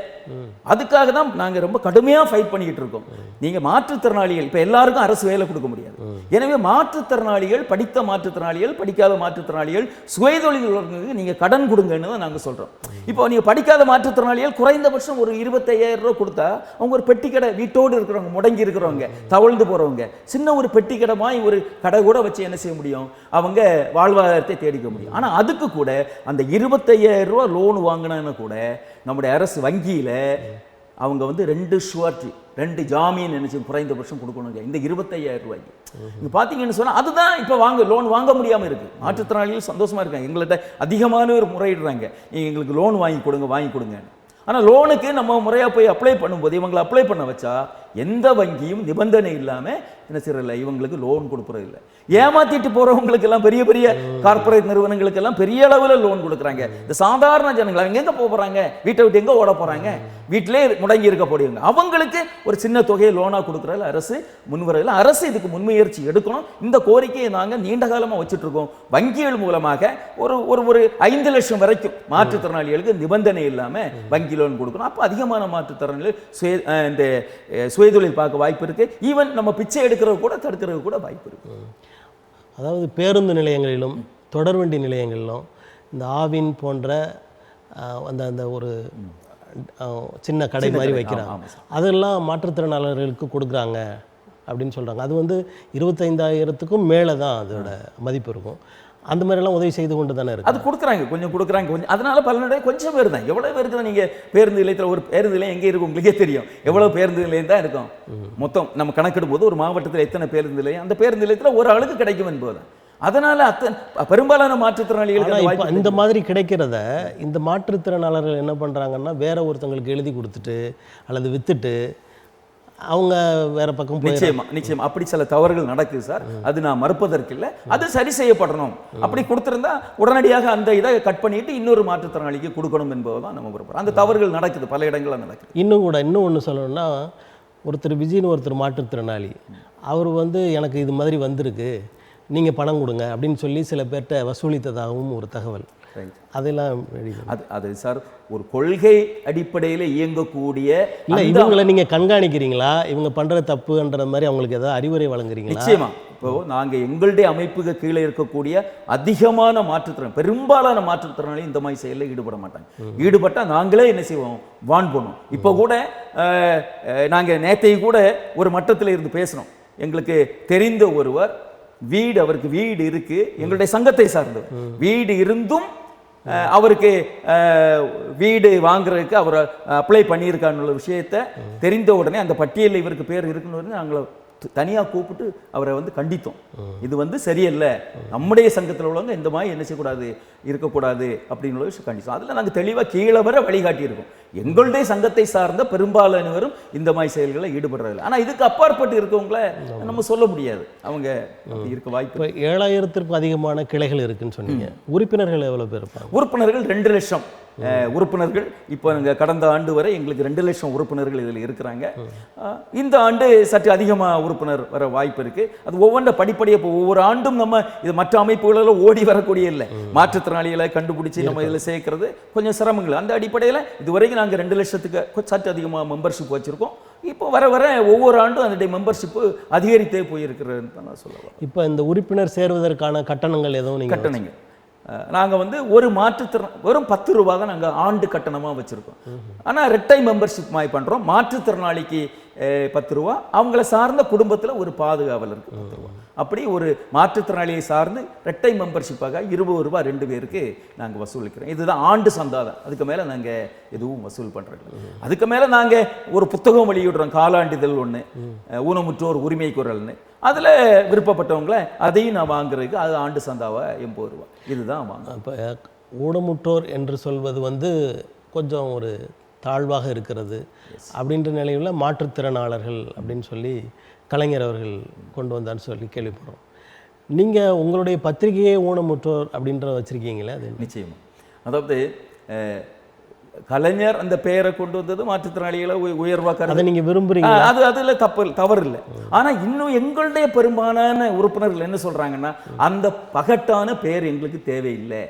அதுக்காக தான் நாங்கள் ரொம்ப கடுமையாக ஃபைட் பண்ணிக்கிட்டு இருக்கோம். நீங்கள் மாற்றுத்திறனாளிகள் இப்போ எல்லாருக்கும் அரசு வேலை கொடுக்க முடியாது. எனவே மாற்றுத்திறனாளிகள், படித்த மாற்றுத்திறனாளிகள், படிக்காத மாற்றுத்திறனாளிகள், சுயதொழில்களுக்கு நீங்கள் கடன் கொடுங்கன்னு தான் நாங்கள் சொல்கிறோம். இப்போ நீங்கள் படிக்காத மாற்றுத்திறனாளிகள் குறைந்தபட்சம் ஒரு 25,000 ரூபா கொடுத்தா அவங்க ஒரு பெட்டி கடை, வீட்டோடு இருக்கிறவங்க, முடங்கி இருக்கிறவங்க, தவழ்ந்து போகிறவங்க, சின்ன ஒரு பெட்டி கடைமாய் ஒரு கடை கூட வச்சு என்ன செய்ய முடியும், அவங்க வாழ்வாதாரத்தை தேடிக்க முடியும். ஆனால் அதுக்கு கூட அந்த 25,000 ரூபா லோன் வாங்கினா கூட நம்முடைய அரசு வங்கியில் அவங்க வந்து 2 ஷூரிட்டி, 2 ஜாமீன் நினைச்சு குறைந்தபட்சம் கொடுக்கணும் இந்த 25,000 ரூபாய்க்கு. நீங்கள் பார்த்தீங்கன்னு சொன்னால் அதுதான் இப்போ லோன் வாங்க முடியாமல் இருக்குது. மாற்றுத்திறனாளிகள் சந்தோஷமாக இருக்காங்க, எங்கள்கிட்ட அதிகமானவர் முறையிடுறாங்க, நீங்கள் எங்களுக்கு லோன் வாங்கி கொடுங்க. ஆனால் லோனுக்கு நம்ம முறையாக போய் அப்ளை பண்ணும்போது இவங்களை அப்ளை பண்ண வச்சா எந்த வங்கியும் நிபந்தனை இல்லாமல் என்ன செய்யறதில்லை, இவங்களுக்கு லோன் கொடுக்குறது இல்லை. ஏமாத்திட்டு போகிறவங்களுக்கெல்லாம் பெரிய பெரிய கார்பரேட் நிறுவனங்களுக்கெல்லாம் பெரிய அளவில் லோன் கொடுக்குறாங்க. இந்த சாதாரண ஜனங்கள் அவங்க எங்கே போகிறாங்க, வீட்டை விட்டு எங்கே ஓட போகிறாங்க, வீட்டிலே முடங்கி இருக்க போடுவாங்க, அவங்களுக்கு ஒரு சின்ன தொகையை லோனாக கொடுக்குறதில்ல அரசு முன்வரையில். அரசு இதுக்கு முன்முயற்சி எடுக்கணும். இந்த கோரிக்கையை நாங்கள் நீண்ட காலமாக வச்சுட்ருக்கோம். வங்கிகள் மூலமாக ஒரு 5 லட்சம் வரைக்கும் மாற்றுத்திறனாளிகளுக்கு நிபந்தனை இல்லாமல் வங்கி லோன் கொடுக்கணும். அப்போ அதிகமான மாற்றுத்திறனாளிகள் இந்த சுயதொழில் பார்க்க வாய்ப்பு இருக்குது. ஈவன் நம்ம பிச்சை எடுக்கிறது கூட தடுக்கிறது கூட வாய்ப்பு இருக்குது. அதாவது பேருந்து நிலையங்களிலும் தொடர்வண்டி நிலையங்களிலும் இந்த ஆவின் போன்ற அந்த ஒரு சின்ன கடை மாதிரி வைக்கிறாங்க. அதெல்லாம் மாற்றுத்திறனாளர்களுக்கு கொடுக்குறாங்க அப்படின்னு சொல்கிறாங்க. அது வந்து 25,000க்கும் மேலே தான் அதோட மதிப்பு இருக்கும். அந்த மாதிரிலாம் உதவி செய்து கொண்டு தானே இருக்கு. அது கொடுக்குறாங்க, கொஞ்சம் கொடுக்குறாங்க. அதனால பலனுடைய கொஞ்சம் பேர் தான். எவ்வளோ பேருக்கு தான் நீங்கள் பேருந்து நிலையத்தில், ஒரு பேருந்து நிலையம் எங்கே இருக்கும் உங்களுக்கே தெரியும், எவ்வளோ பேருந்து நிலையம் தான் இருக்கும். மொத்தம் நம்ம கணக்கிடும் போது ஒரு மாவட்டத்தில் எத்தனை பேருந்து நிலையம், அந்த பேருந்து நிலையத்தில் ஒரு ஆளுக்கு கிடைக்கும் என்பது. அதனால பெரும்பாலான மாற்றுத்திறனாளிகள் இந்த மாதிரி கிடைக்கிறத இந்த மாற்றுத்திறனாளர்கள் என்ன பண்ணுறாங்கன்னா வேற ஒருத்தங்களுக்கு எழுதி கொடுத்துட்டு அல்லது வித்துட்டு அவங்க வேற பக்கம். நிச்சயமா அப்படி சில தவறுகள் நடக்குது சார். அது நான் மறுப்பதற்கு இல்லை, அது சரி செய்யப்படணும். அப்படி கொடுத்திருந்தா உடனடியாக அந்த இதை கட் பண்ணிட்டு இன்னொரு மாற்றுத்திறனாளிக்கு கொடுக்கணும் என்பதுதான் நம்ம விருப்பம். அந்த தவறுகள் நடக்குது, பல இடங்களில் நடக்குது. இன்னும் ஒன்று சொல்லணும்னா, ஒருத்தர் விஜய்னு ஒருத்தர் மாற்றுத்திறனாளி, அவர் வந்து எனக்கு இது மாதிரி வந்திருக்கு, நீங்கள் பணம் கொடுங்க அப்படின்னு சொல்லி சில பேர்கிட்ட வசூலித்ததாகவும் ஒரு தகவல். அதெல்லாம் அது சார் ஒரு கொள்கை அடிப்படையில் இயங்கக்கூடிய இல்லை, இவங்களை நீங்கள் கண்காணிக்கிறீங்களா? இவங்க பண்ணுற தப்புன்ற மாதிரி அவங்களுக்கு ஏதாவது அறிவுரை வழங்குறீங்களா? நிச்சயமா. இப்போ நாங்கள் எங்களுடைய அமைப்புக்கு கீழே இருக்கக்கூடிய அதிகமான பெரும்பாலான மாற்றுத்திறனாளி இந்த மாதிரி செயலில் ஈடுபட மாட்டாங்க. ஈடுபட்டால் நாங்களே என்ன செய்வோம், வான் பண்ணுவோம். இப்போ கூட நாங்கள் நேற்றையும் கூட ஒரு மட்டத்தில் இருந்து பேசணும். எங்களுக்கு தெரிந்த ஒருவர் அவருக்கு வீடு இருக்கு, எங்களுடைய சங்கத்தை சார்ந்தவர், வீடு இருந்தும் அவருக்கு வீடு வாங்குறதுக்கு அவர் அப்ளை பண்ணியிருக்கான்னு விஷயத்தை தெரிந்த உடனே அந்த பட்டியலில் இவருக்கு பேர் இருக்குன்னு நாங்கள் தனியாக கூப்பிட்டு அவரை கண்டித்தோம். இது சரியில்லை, நம்முடைய சங்கத்தில் உள்ளவங்க இந்த மாதிரி என்ன செய்யக்கூடாது, இருக்கக்கூடாது அப்படின்னு விஷயம் கண்டித்தோம். அதில் நாங்கள் தெளிவாக கீழே வர வழிகாட்டியிருக்கோம். எங்களுடைய சங்கத்தை சார்ந்த பெரும்பாலானவரும் இந்த மாதிரி செயல்களில் ஈடுபடுறதில்லை. ஆனால் இதுக்கு அப்பாற்பட்டு இருக்கவங்கள நம்ம சொல்ல முடியாது, அவங்க இருக்க வாய்ப்பு. 7000த்திற்கும் அதிகமான கிளைகள் இருக்குன்னு சொன்னீங்க. உறுப்பினர்கள் எவ்வளோ பேர் இருப்பாங்க? உறுப்பினர்கள் 2 லட்சம் உறுப்பினர்கள். இப்போ கடந்த ஆண்டு வரை எங்களுக்கு 2 லட்சம் உறுப்பினர்கள் இதில் இருக்கிறாங்க. இந்த ஆண்டு சற்று அதிகமாக உறுப்பினர் வர வாய்ப்பு இருக்கு. அது ஒவ்வொன்ற படிப்படியாக இப்போ ஒவ்வொரு ஆண்டும் நம்ம இது மற்ற அமைப்புகளில் ஓடி வரக்கூடிய இல்லை, மாற்றுத்திறனாளிகளை கண்டுபிடிச்சி நம்ம இதில் சேர்க்கறது கொஞ்சம் சிரமங்கள். அந்த அடிப்படையில் இதுவரைக்கும் நாங்கள் 2 லட்சத்துக்கு சற்று அதிகமாக மெம்பர்ஷிப் வச்சுருக்கோம். இப்போ வர வர ஒவ்வொரு ஆண்டும் அதனுடைய மெம்பர்ஷிப்பு அதிகரித்தே போயிருக்கிறதுன்னு தான் நான் சொல்லுவேன். இப்போ இந்த உறுப்பினர் சேருவதற்கான கட்டணங்கள் எதுவும் நீங்கள் கட்டணங்கள் நாங்கள் ஒரு வெறும் 10 ரூபா தான் நாங்கள் ஆண்டு கட்டணமாக வச்சுருக்கோம். ஆனால் இரட்டை மெம்பர்ஷிப் மாதிரி பண்ணுறோம். மாற்றுத்திறனாளிக்கு 10 ரூபா, அவங்கள சார்ந்த குடும்பத்தில் ஒரு பாதுகாவலருக்கு 10 ரூபா. அப்படி ஒரு மாற்றுத்திறனாளியை சார்ந்து இரட்டை மெம்பர்ஷிப்பாக 20 ரூபா 2 பேருக்கு நாங்கள் வசூலிக்கிறோம். இதுதான் ஆண்டு சந்தாதான். அதுக்கு மேலே நாங்கள் எதுவும் வசூல் பண்ணுறோம். அதுக்கு மேலே நாங்கள் ஒரு புத்தகம் வெளியிடுறோம், காலாண்டிதழ் ஒன்று, ஊனமுற்றோர் உரிமை குரல்னு. அதில் விருப்பப்பட்டவங்களை அதையும் நான் வாங்குறதுக்கு அது ஆண்டு சந்தாவை 80 ரூபா. இதுதான் வாங்க. இப்போ ஊனமுற்றோர் என்று சொல்வது கொஞ்சம் ஒரு தாழ்வாக இருக்கிறது அப்படின்ற நிலையில் மாற்றுத்திறனாளர்கள் அப்படின்னு சொல்லி கலைஞர் அவர்கள் கொண்டு வந்தான்னு சொல்லி கேள்விப்படுறோம். நீங்கள் உங்களுடைய பத்திரிகையே ஊனமுற்றோர் அப்படின்ற வச்சுருக்கீங்களே, அது நிச்சயமாக. அதாவது கலைஞர் அந்த பெயரை கொண்டு வந்தது மாற்றுத்திறனாளிகளை உயர்வாக்க அதை நீங்கள் விரும்புகிறீங்க, அதில் தவறு இல்லை. ஆனால் இன்னும் எங்களுடைய பெரும்பாலான உறுப்பினர்கள் என்ன சொல்கிறாங்கன்னா, அந்த பகட்டான பெயர் எங்களுக்கு தேவையில்லை,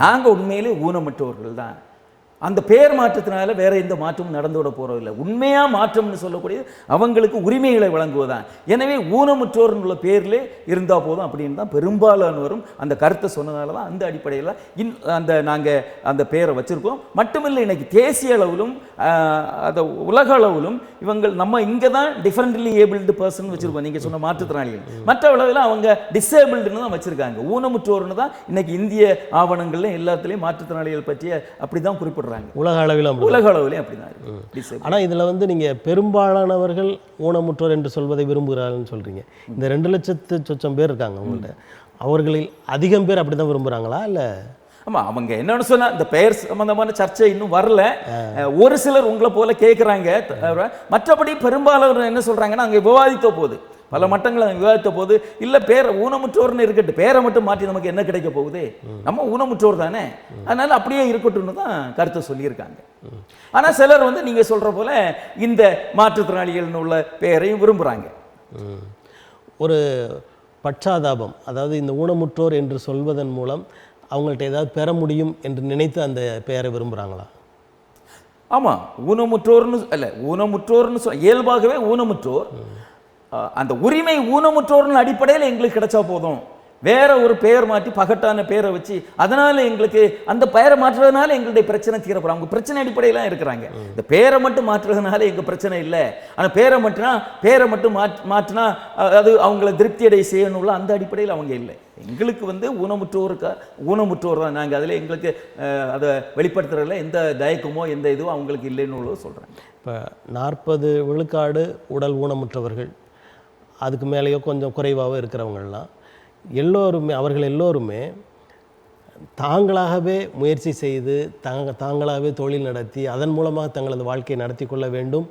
நாங்கள் உண்மையிலே ஊனமற்றவர்கள் தான், அந்த பெயர் மாற்றத்தினால வேற எந்த மாற்றமும் நடந்து விட போறதில்லை, உண்மையா மாற்றம்னு சொல்லக்கூடிய அவங்களுக்கு உரிமைகளை வழங்குவதான். எனவே ஊனமுற்றோர் உள்ள பேர்லே இருந்தா போதும் அப்படின்னு தான் பெரும்பாலானவரும் அந்த கருத்தை சொன்னதால தான் அந்த அடிப்படையில் நாங்கள் அந்த பெயரை வச்சிருக்கோம். மட்டுமில்லை, இன்னைக்கு தேசிய அளவிலும் அந்த உலக அளவிலும் நம்ம இங்கே தான் டிஃபரெண்ட்லி ஏபிள்டு பர்சன் வச்சிருக்கோம். நீங்கள் சொன்ன மாற்றுத்திறனாளிகள், மற்ற அளவில் அவங்க டிசேபிள்டுன்னு தான் வச்சிருக்காங்க. ஊனமுற்றோர்னு தான் இன்னைக்கு இந்திய ஆவணங்கள்ல எல்லாத்துலேயும் மாற்றுத்திறனாளிகள் பற்றிய அப்படி தான் குறிப்பிடுறாங்க. உலக அளவிலும் அப்படிதான். ஆனால் இதில் நீங்கள் பெரும்பாலானவர்கள் ஊனமுற்றோர் என்று சொல்வதை விரும்புகிறார்கள்னு சொல்கிறீங்க. இந்த 2 லட்சத்து சொச்சம் பேர் இருக்காங்க அவங்கள்ட்ட, அவர்களில் அதிகம் பேர் அப்படி தான் விரும்புகிறாங்களா? இல்லை ஆமாம், அவங்க என்னன்னு சொன்னால் இந்த பெயர் சம்பந்தமான சர்ச்சை இன்னும் வரல. ஒரு சிலர் உங்களை போல கேட்குறாங்க. மற்றபடி பெரும்பாலானவர் என்ன சொல்கிறாங்கன்னா, அங்கே விவாதித்த போது பல மட்டங்களை விவாதித்த போது, இல்லை பேரை ஊனமுற்றோர்னு இருக்கட்டும், பேரை மட்டும் மாற்றி நமக்கு என்ன கிடைக்க போகுது, நம்ம ஊனமுற்றோர் தானே, அதனால அப்படியே இருக்கட்டும்னு தான் கருத்தை சொல்லியிருக்காங்க. ஆனால் சிலர் நீங்கள் சொல்கிற போல இந்த மாற்றுத்திறனாளிகள்னு உள்ள பெயரையும் விரும்புகிறாங்க. ஒரு பட்சாதாபம், அதாவது இந்த ஊனமுற்றோர் என்று சொல்வதன் மூலம் அவங்கள்ட்ட ஏதாவது பெற முடியும் என்று நினைத்து அந்த பெயரை விரும்புகிறாங்களா? ஆமாம், ஊனமுற்றோர்னு இல்லை, ஊனமுற்றோர்னு இயல்பாகவே ஊனமுற்றோர், அந்த உரிமை ஊனமுற்றோர்னு அடிப்படையில் எங்களுக்கு கிடைச்சா போதும், வேற ஒரு பெயர் மாற்றி பகட்டான பெயரை வச்சு அதனால எங்களுக்கு அந்த பெயரை மாற்றுறதுனால எங்களுடைய பிரச்சனை தீரப்படும். அவங்க பிரச்சனை அடிப்படையெல்லாம் இருக்கிறாங்க. இந்த பெயரை மட்டும் மாற்றுறதுனால எங்க பிரச்சனை இல்லை, ஆனால் பேரை மட்டும் மாற்றினா அது அவங்கள திருப்தி அடைய செய்யணும்ல, அந்த அடிப்படையில் அவங்க இல்லை. எங்களுக்கு ஊனமுற்றோர் தான் நாங்கள், அதில் எங்களுக்கு அதை வெளிப்படுத்துறதுல எந்த தயக்கமோ எந்த இதுவோ அவங்களுக்கு இல்லைன்னு சொல்கிறாங்க. இப்போ 40 விழுக்காடு உடல் ஊனமுற்றவர்கள், அதுக்கு மேலேயோ கொஞ்சம் குறைவாகவே இருக்கிறவங்கள்லாம் அவர்கள் எல்லோருமே தாங்களாகவே முயற்சி செய்து தாங்களாகவே தொழில் நடத்தி அதன் மூலமாக தங்களது வாழ்க்கையை நடத்தி கொள்ள வேண்டும்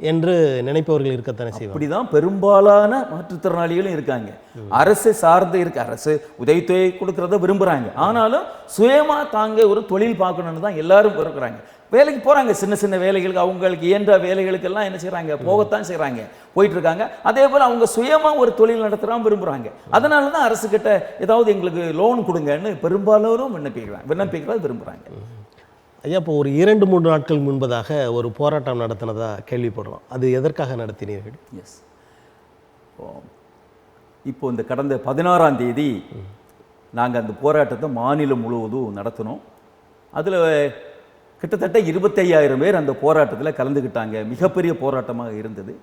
என்று நினைப்பவர்கள் இருக்கத்தானே செய்வாங்க. அப்படிதான் பெரும்பாலான மாற்றுத்திறனாளிகளும் இருக்காங்க. அரசு சார்ந்து இருக்கு, அரசு உதவித்தொகை கொடுக்கறத விரும்புறாங்க. ஆனாலும் சுயமா தாங்க ஒரு தொழில் பார்க்கணும்னு தான் எல்லாரும் இருக்கிறாங்க. வேலைக்கு போறாங்க, சின்ன சின்ன வேலைகளுக்கு அவங்களுக்கு இயன்ற வேலைகளுக்கெல்லாம் என்ன செய்றாங்க, போகத்தான் செய்றாங்க, போயிட்டு இருக்காங்க. அதே போல அவங்க சுயமா ஒரு தொழில் நடத்துறான் விரும்புறாங்க. அதனால தான் அரசு கிட்ட ஏதாவது எங்களுக்கு லோன் கொடுங்கன்னு பெரும்பாலோரும் விண்ணப்பிக்கிறது விரும்புறாங்க. ஐயா, இப்போ ஒரு 2-3 நாட்கள் முன்பதாக ஒரு போராட்டம் நடத்தினதா கேள்விப்படுறோம். அது எதற்காக நடத்தினீர்கள்? எஸ், இப்போ இந்த கடந்த 16ஆம் தேதி நாங்கள் அந்த போராட்டத்தை மாநிலம் முழுவதும் நடத்தினோம். அதில் கிட்டத்தட்ட 25,000 பேர் அந்த போராட்டத்தில் கலந்துக்கிட்டாங்க. மிகப்பெரிய போராட்டமாக இருந்தது.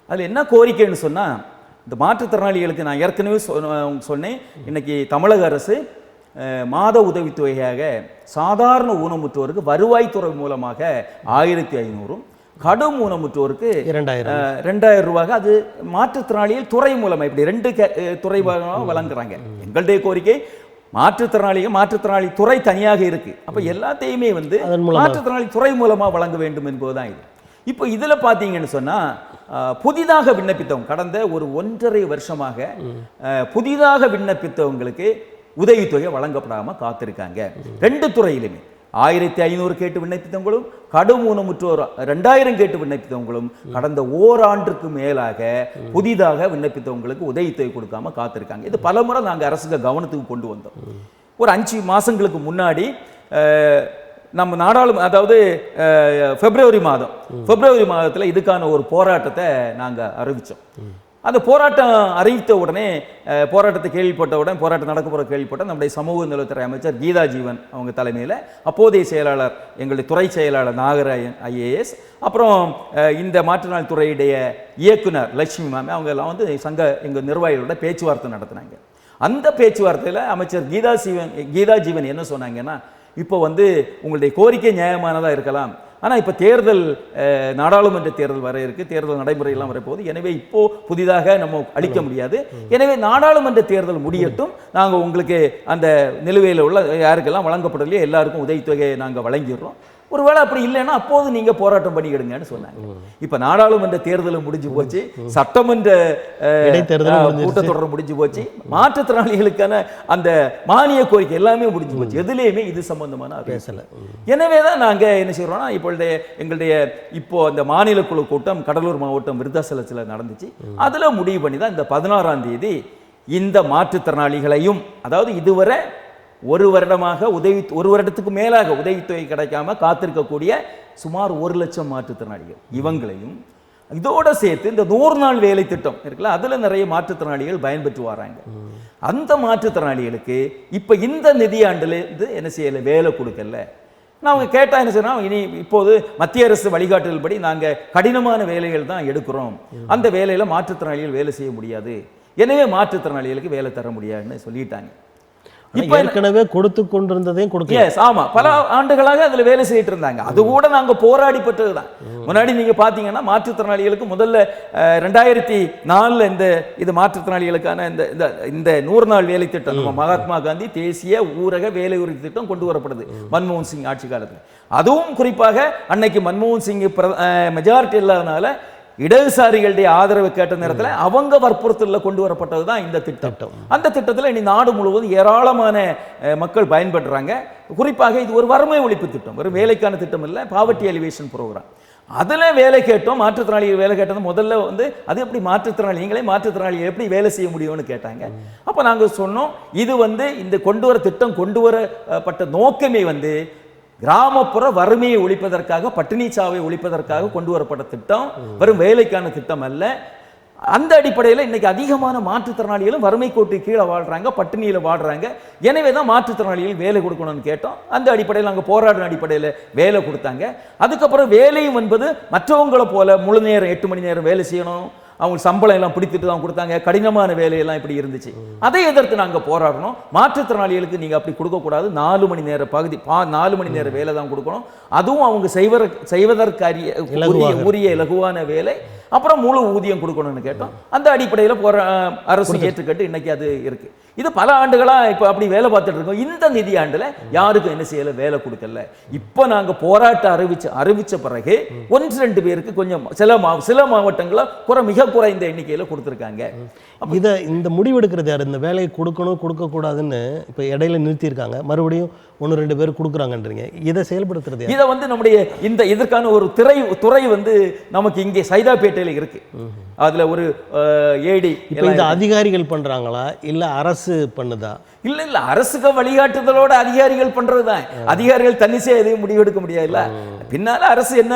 அதில் என்ன கோரிக்கைன்னு சொன்னால், இந்த மாற்றுத்திறனாளிகளுக்கு நான் ஏற்கனவே சொன்னேன், இன்னைக்கு தமிழக அரசு மாத உதவித்தொகையாக சாதாரண ஊனமுற்றோருக்கு வருவாய்த்துறை மூலமாக 1500, கடும் ஊனமுற்றோருக்கு 2000 ரூபாய், அது மாற்றுத்திறனாளிகள் துறை மூலமாக இப்படி 2 துறை வழங்குறாங்க. எங்களுடைய கோரிக்கை மாற்றுத்திறனாளி துறை தனியாக இருக்கு. அப்ப எல்லாத்தையுமே வந்து மாற்றுத்திறனாளி துறை மூலமா வழங்க வேண்டும் என்பதுதான் இது. இப்போ இதுல பாத்தீங்கன்னு சொன்னா, புதிதாக விண்ணப்பித்தவங்க கடந்த ஒரு 1.5 வருஷமாக புதிதாக விண்ணப்பித்தவங்களுக்கு உதவித்தொகை வழங்கப்படாம காத்திருக்காங்க. 2 துறையிலுமே 1500 கேட்டு விண்ணப்பித்தவங்களும், கடும் ஊனமுற்றோர் 2000 கேட்டு விண்ணப்பித்தவங்களும் கடந்த ஓராண்டுக்கு மேலாக புதிதாக விண்ணப்பித்தவங்களுக்கு உதவித்தொகை கொடுக்காம காத்திருக்காங்க. இது பலமுறை நாங்கள் அரசுக்கு கவனத்துக்கு கொண்டு வந்தோம். ஒரு 5 மாதங்களுக்கு முன்னாடி நம்ம அதாவது பிப்ரவரி மாதத்தில் இதுக்கான ஒரு போராட்டத்தை நாங்கள் அறிவித்தோம். அந்த போராட்டம் அறிவித்த உடனே, போராட்டத்தை கேள்விப்பட்ட உடனே, போராட்டம் நடக்க போகிற கேள்விப்பட்ட நம்முடைய சமூக நலத்துறை அமைச்சர் கீதா ஜீவன் அவங்க தலைமையில் அப்போதைய செயலாளர், எங்களுடைய துறை செயலாளர் நாகராஜன் IAS, அப்புறம் இந்த மாற்றுத்திறனாளி துறையுடைய இயக்குனர் லட்சுமி மேம், அவங்க எல்லாம் வந்து எங்கள் நிர்வாகிகளோட பேச்சுவார்த்தை நடத்தினாங்க. அந்த பேச்சுவார்த்தையில் அமைச்சர் கீதா ஜீவன் என்ன சொன்னாங்கன்னா, இப்போ வந்து உங்களுடைய கோரிக்கை நியாயமானதாக இருக்கலாம், ஆனால் இப்போ தேர்தல், நாடாளுமன்ற தேர்தல் வர இருக்கு, தேர்தல் நடைமுறையெல்லாம் வரப்போகுது, எனவே இப்போ புதிதாக நம்ம அளிக்க முடியாது, எனவே நாடாளுமன்ற தேர்தல் முடியட்டும், நாங்கள் உங்களுக்கு அந்த நிலுவையில் உள்ள யாருக்கெல்லாம் வழங்கப்படலையோ எல்லாருக்கும் உதவித்தொகையை நாங்கள் வழங்கிடுறோம், ஒருவேளை அப்படி இல்லைன்னா அப்போது நீங்க போராட்டம் பண்ணிக்கிடுங்கன்னு சொன்னாங்க. இப்ப நாடாளுமன்ற தேர்தலும் முடிஞ்சு போச்சு, சட்டமன்ற கூட்டத்தொடர் முடிஞ்சு போச்சு, மாற்றுத்திறனாளிகளுக்கான அந்த மானிய கோரிக்கை எல்லாமே முடிஞ்சு போச்சு, எதுலேயுமே இது சம்பந்தமான பேசல. எனவேதான் நாங்க என்ன செய்யறோம்னா, எங்களுடைய இப்போ அந்த மாநில குழு கூட்டம் கடலூர் மாவட்டம் விருத்தாசலத்தில் நடந்துச்சு. அதுல முடிவு பண்ணி தான் இந்த 16ஆம் தேதி இந்த மாற்றுத்திறனாளிகளையும், அதாவது இதுவரை ஒரு வருடத்துக்கு மேலாக உதவித்தொகை கிடைக்காம காத்திருக்கக்கூடிய சுமார் 1 லட்சம் மாற்றுத்திறனாளிகள், இவங்களையும் இதோட சேர்த்து இந்த 100 நாள் வேலை திட்டம் இருக்குல்ல, அதுல நிறைய மாற்றுத்திறனாளிகள் பயன்பெற்று வராங்க. அந்த மாற்றுத்திறனாளிகளுக்கு இப்ப இந்த நிதியாண்டுல இருந்து என்ன செய்யல, வேலை கொடுக்கல. நான் அவங்க கேட்டா என்ன செய்யணும், இனி இப்போது மத்திய அரசு வழிகாட்டுதல் படி நாங்க கடினமான வேலைகள் தான் எடுக்கிறோம், அந்த வேலையில மாற்றுத்திறனாளிகள் வேலை செய்ய முடியாது, எனவே மாற்றுத்திறனாளிகளுக்கு வேலை தர முடியாதுன்னு சொல்லிட்டாங்க. இப்ப ஏற்கனவே கொடுத்து கொண்டிருந்ததையும் கொடுக்கல. ஆமா, பல ஆண்டுகளாக அதுல வேலை செய்யிட்டு இருந்தாங்க. அது கூட நாங்க போராடி பெற்றதுதான். முன்னாடி நீங்க பாத்தீங்கன்னா மாற்றுத்திறனாளிகளுக்கு முதல்ல 2004 இது மாற்றுத்திறனாளிகளுக்கான இந்த 100 நாள் வேலை திட்டம், நம்ம மகாத்மா காந்தி தேசிய ஊரக வேலை உறுதி திட்டம் கொண்டு வரப்படுது மன்மோகன் சிங் ஆட்சி காலத்தில். அதுவும் குறிப்பாக அன்னைக்கு மன்மோகன் சிங் மெஜாரிட்டி இல்லாதனால இடதுசாரிகளுடைய ஆதரவு கேட்ட நேரத்தில் அவங்க வற்புறுத்தலில் கொண்டு வரப்பட்டது தான் இந்த திட்டம். அந்த திட்டத்தில் இனி நாடு முழுவதும் ஏராளமான மக்கள் பயன்படுறாங்க. குறிப்பாக இது ஒரு வறுமை ஒழிப்பு திட்டம், ஒரு வேலைக்கான திட்டம் இல்லை, பாவர்ட்டி எலிவேஷன் ப்ரோக்ராம். அதில் வேலை கேட்டோம், மாற்றுத்திறனாளிகள் வேலை கேட்டது முதல்ல வந்து அது எப்படி நீங்களே மாற்றுத்திறனாளிகள் எப்படி வேலை செய்ய முடியும்னு கேட்டாங்க. அப்போ நாங்கள் சொன்னோம், இது வந்து இந்த திட்டம் கொண்டு வரப்பட்ட நோக்கமே வந்து கிராமப்புற வறுமையை ஒழிப்பதற்காக, பட்டினி சாவை ஒழிப்பதற்காக கொண்டு வரப்பட்ட திட்டம், வெறும் வேலைக்கான திட்டம் அல்ல. அந்த அடிப்படையில் இன்னைக்கு அதிகமான மாற்றுத்திறனாளிகளும் வறுமை கோட்டு கீழே வாழ்றாங்க, பட்டினியில் வாழ்றாங்க. எனவே தான் மாற்றுத்திறனாளிகள் வேலை கொடுக்கணும்னு கேட்டோம். அந்த அடிப்படையில் நாங்கள் போராடின அடிப்படையில் வேலை கொடுத்தாங்க. அதுக்கப்புறம் வேலையும் என்பது மற்றவங்களை போல முழு நேரம் 8 மணி நேரம் வேலை செய்யணும், அவங்க சம்பளம் எல்லாம் பிடித்துட்டு தான் கொடுத்தாங்க, கடினமான வேலையெல்லாம் இப்படி இருந்துச்சு. அதை எதிர்த்து நாங்கள் போராடணும். மாற்றுத்திறனாளிகளுக்கு நீங்கள் அப்படி கொடுக்கக்கூடாது, 4 மணி நேர பகுதி 4 மணி நேர வேலை தான் கொடுக்கணும், அதுவும் அவங்க செய்வதற்கு உரிய இலகுவான வேலை, அப்புறம் முழு ஊதியம் கொடுக்கணும்னு கேட்டோம். அந்த அடிப்படையில் அரசு ஏற்றுக்கட்டு இன்னைக்கு அது இருக்கு. இது பல ஆண்டுகளா இப்போ அப்படி வேலை பார்த்துட்டு இருக்கோம். இந்த நிதியாண்டுல யாருக்கும் என்ன செய்யல, வேலை கொடுக்கல. இப்போ நாங்க போராட்டம் அறிவிச்ச பிறகு 1-2 பேருக்கு கொஞ்சம் சில மாவட்டங்களில் மிக குறைந்த எண்ணிக்கையில கொடுத்துருக்காங்க. இந்த முடிவெடுக்கிறது யார்? இந்த வேலையை கொடுக்கணும் கொடுக்கக்கூடாதுன்னு இப்போ இடையில நிறுத்தியிருக்காங்க, மறுபடியும் 1-2 பேர் கொடுக்குறாங்கன்றீங்க. இதை செயல்படுத்துறது இதை நம்முடைய இதற்கான ஒரு துறை நமக்கு இங்கே சைதாப்பேட்டையில் இருக்கு. அதுல ஒரு ஏடி. இப்போ இந்த அதிகாரிகள் பண்றாங்களா இல்ல அரசு பண்ணுதா? இல்ல அரசுக்கு வழிகாட்டுதலோட அதிகாரிகள் பண்றதுதான். அதிகாரிகள் தன்னிச்சையா எதையும் முடிவெடுக்க முடியாதுல்ல. பின்னால அரசு என்ன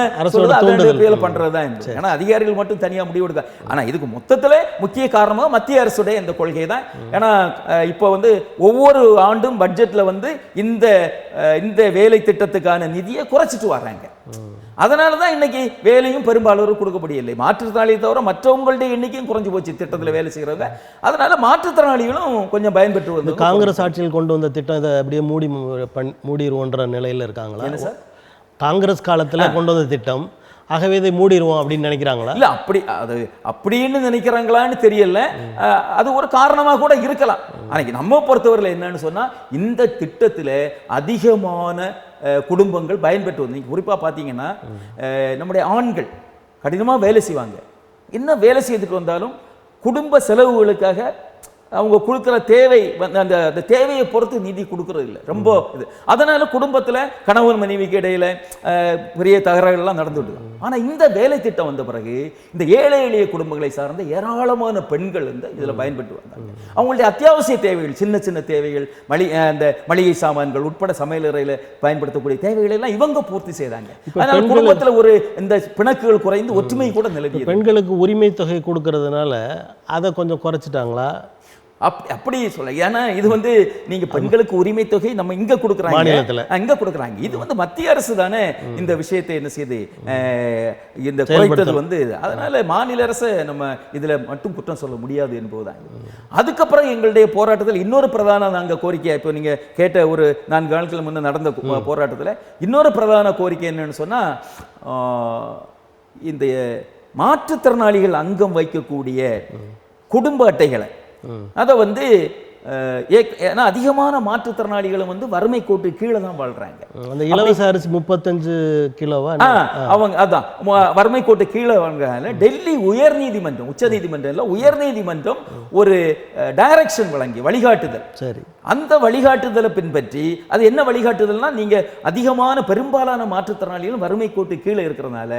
பண்றதுதான். ஆனா அதிகாரிகள் மட்டும் தனியா முடிவெடுக்க. ஆனா இதுக்கு மொத்தத்துல முக்கிய காரணமாக மத்திய அரசுடைய இந்த கொள்கை தான். ஏன்னா இப்போ ஒவ்வொரு ஆண்டும் பட்ஜெட்ல இந்த வேலை திட்டத்துக்கான நிதியை குறைச்சிட்டு வர்றாங்க. அதனால தான் இன்னைக்கு வேலையும் பெரும்பாலும் கொடுக்க முடியலை. மாற்றுத்திறனாளியை தவிர மற்றவங்களுடைய எண்ணிக்கையும் குறைஞ்சு போச்சு திட்டத்தில் வேலை செய்கிறவங்க. அதனால மாற்றுத்திறனாளிகளும் கொஞ்சம் பயன்பெற்று வந்து காங்கிரஸ் ஆட்சியில் கொண்டு வந்த திட்டம் இதை அப்படியே மூடிடுவோன்ற நிலையில் இருக்காங்களா? என்ன சார், காங்கிரஸ் காலத்தில் கொண்டு வந்த திட்டம், ஆகவே இதை மூடிடுவோம் அப்படின்னு நினைக்கிறாங்களா? இல்லை அப்படின்னு நினைக்கிறாங்களான்னு தெரியல. அது ஒரு காரணமாக கூட இருக்கலாம். அன்னைக்கு நம்ம பொறுத்தவரையில் என்னன்னு சொன்னா, இந்த திட்டத்தில் அதிகமான குடும்பங்கள் பயன்பெற்று வந்து குறிப்பாக பார்த்தீங்கன்னா நம்முடைய ஆண்கள் கடினமாக வேலை செய்வாங்க. என்ன வேலை செய்துட்டு வந்தாலும் குடும்ப செலவுகளுக்காக அவங்க கொடுக்குற தேவை அந்த தேவையை பொறுத்து நிதி கொடுக்கறது இல்லை ரொம்ப இது. அதனால குடும்பத்தில் கணவன் மனைவிக்கு இடையில பெரிய தகராறுகள்லாம் நடந்துட்டு. ஆனால் இந்த வேலை திட்டம் வந்த பிறகு இந்த ஏழை எளிய குடும்பங்களை சார்ந்த ஏராளமான பெண்கள் இதில் பயன்பெற்று வந்தாங்க. அவங்களுடைய அத்தியாவசிய தேவைகள், சின்ன சின்ன தேவைகள், அந்த மளிகை சாமான்கள் உட்பட சமையலறையில் பயன்படுத்தக்கூடிய தேவைகளை எல்லாம் இவங்க பூர்த்தி செய்தாங்க. அதனால குடும்பத்தில் ஒரு இந்த பிணக்குகள் குறைந்து ஒற்றுமை கூட நிலவியது. பெண்களுக்கு உரிமை தொகை கொடுக்கறதுனால அதை கொஞ்சம் குறைச்சிட்டாங்களா? அப்படி சொல்ல. ஏன்னா இது நீங்க பெண்களுக்கு உரிமை தொகை நம்ம இங்க கொடுக்குறாங்க, இங்க கொடுக்குறாங்க. இது மத்திய அரசு தானே இந்த விஷயத்தை என்ன செய்யுது, இந்த குறைத்தது. அதனால மாநில அரசு நம்ம இதுல மட்டும் குற்றம் சொல்ல முடியாது என்பதுதான். அதுக்கப்புறம் எங்களுடைய போராட்டத்தில் இன்னொரு பிரதான நாங்க கோரிக்கை, இப்போ நீங்க கேட்ட ஒரு 4 நாட்கள் முன்ன நடந்த போராட்டத்தில் இன்னொரு பிரதான கோரிக்கை என்னன்னு சொன்னா, இந்த மாற்றுத்திறனாளிகள் அங்கம் வைக்கக்கூடிய குடும்ப அட்டைகளை அதை ஏன்னா அதிகமான மாற்றுத்திறனாளிகளும் வறுமை கோட்டு கீழே தான் வாழ்றாங்க. அந்த இலவச அரிசி 35 கிலோவா அவங்க அதான் வறுமை கோட்டு கீழே வாழ்றாங்க. டெல்லி உயர்நீதிமன்றம், உச்ச நீதிமன்றம் இல்லை, உயர்நீதிமன்றம் ஒரு டைரக்ஷன் வழங்கி வழிகாட்டுதல். சரி, அந்த வழிகாட்டுதலை பின்பற்றி, அது என்ன வழிகாட்டுதல்னா, நீங்க அதிகமான பெரும்பாலான மாற்றுத்திறனாளிகளும் வறுமை கோட்டு கீழே இருக்கிறதுனால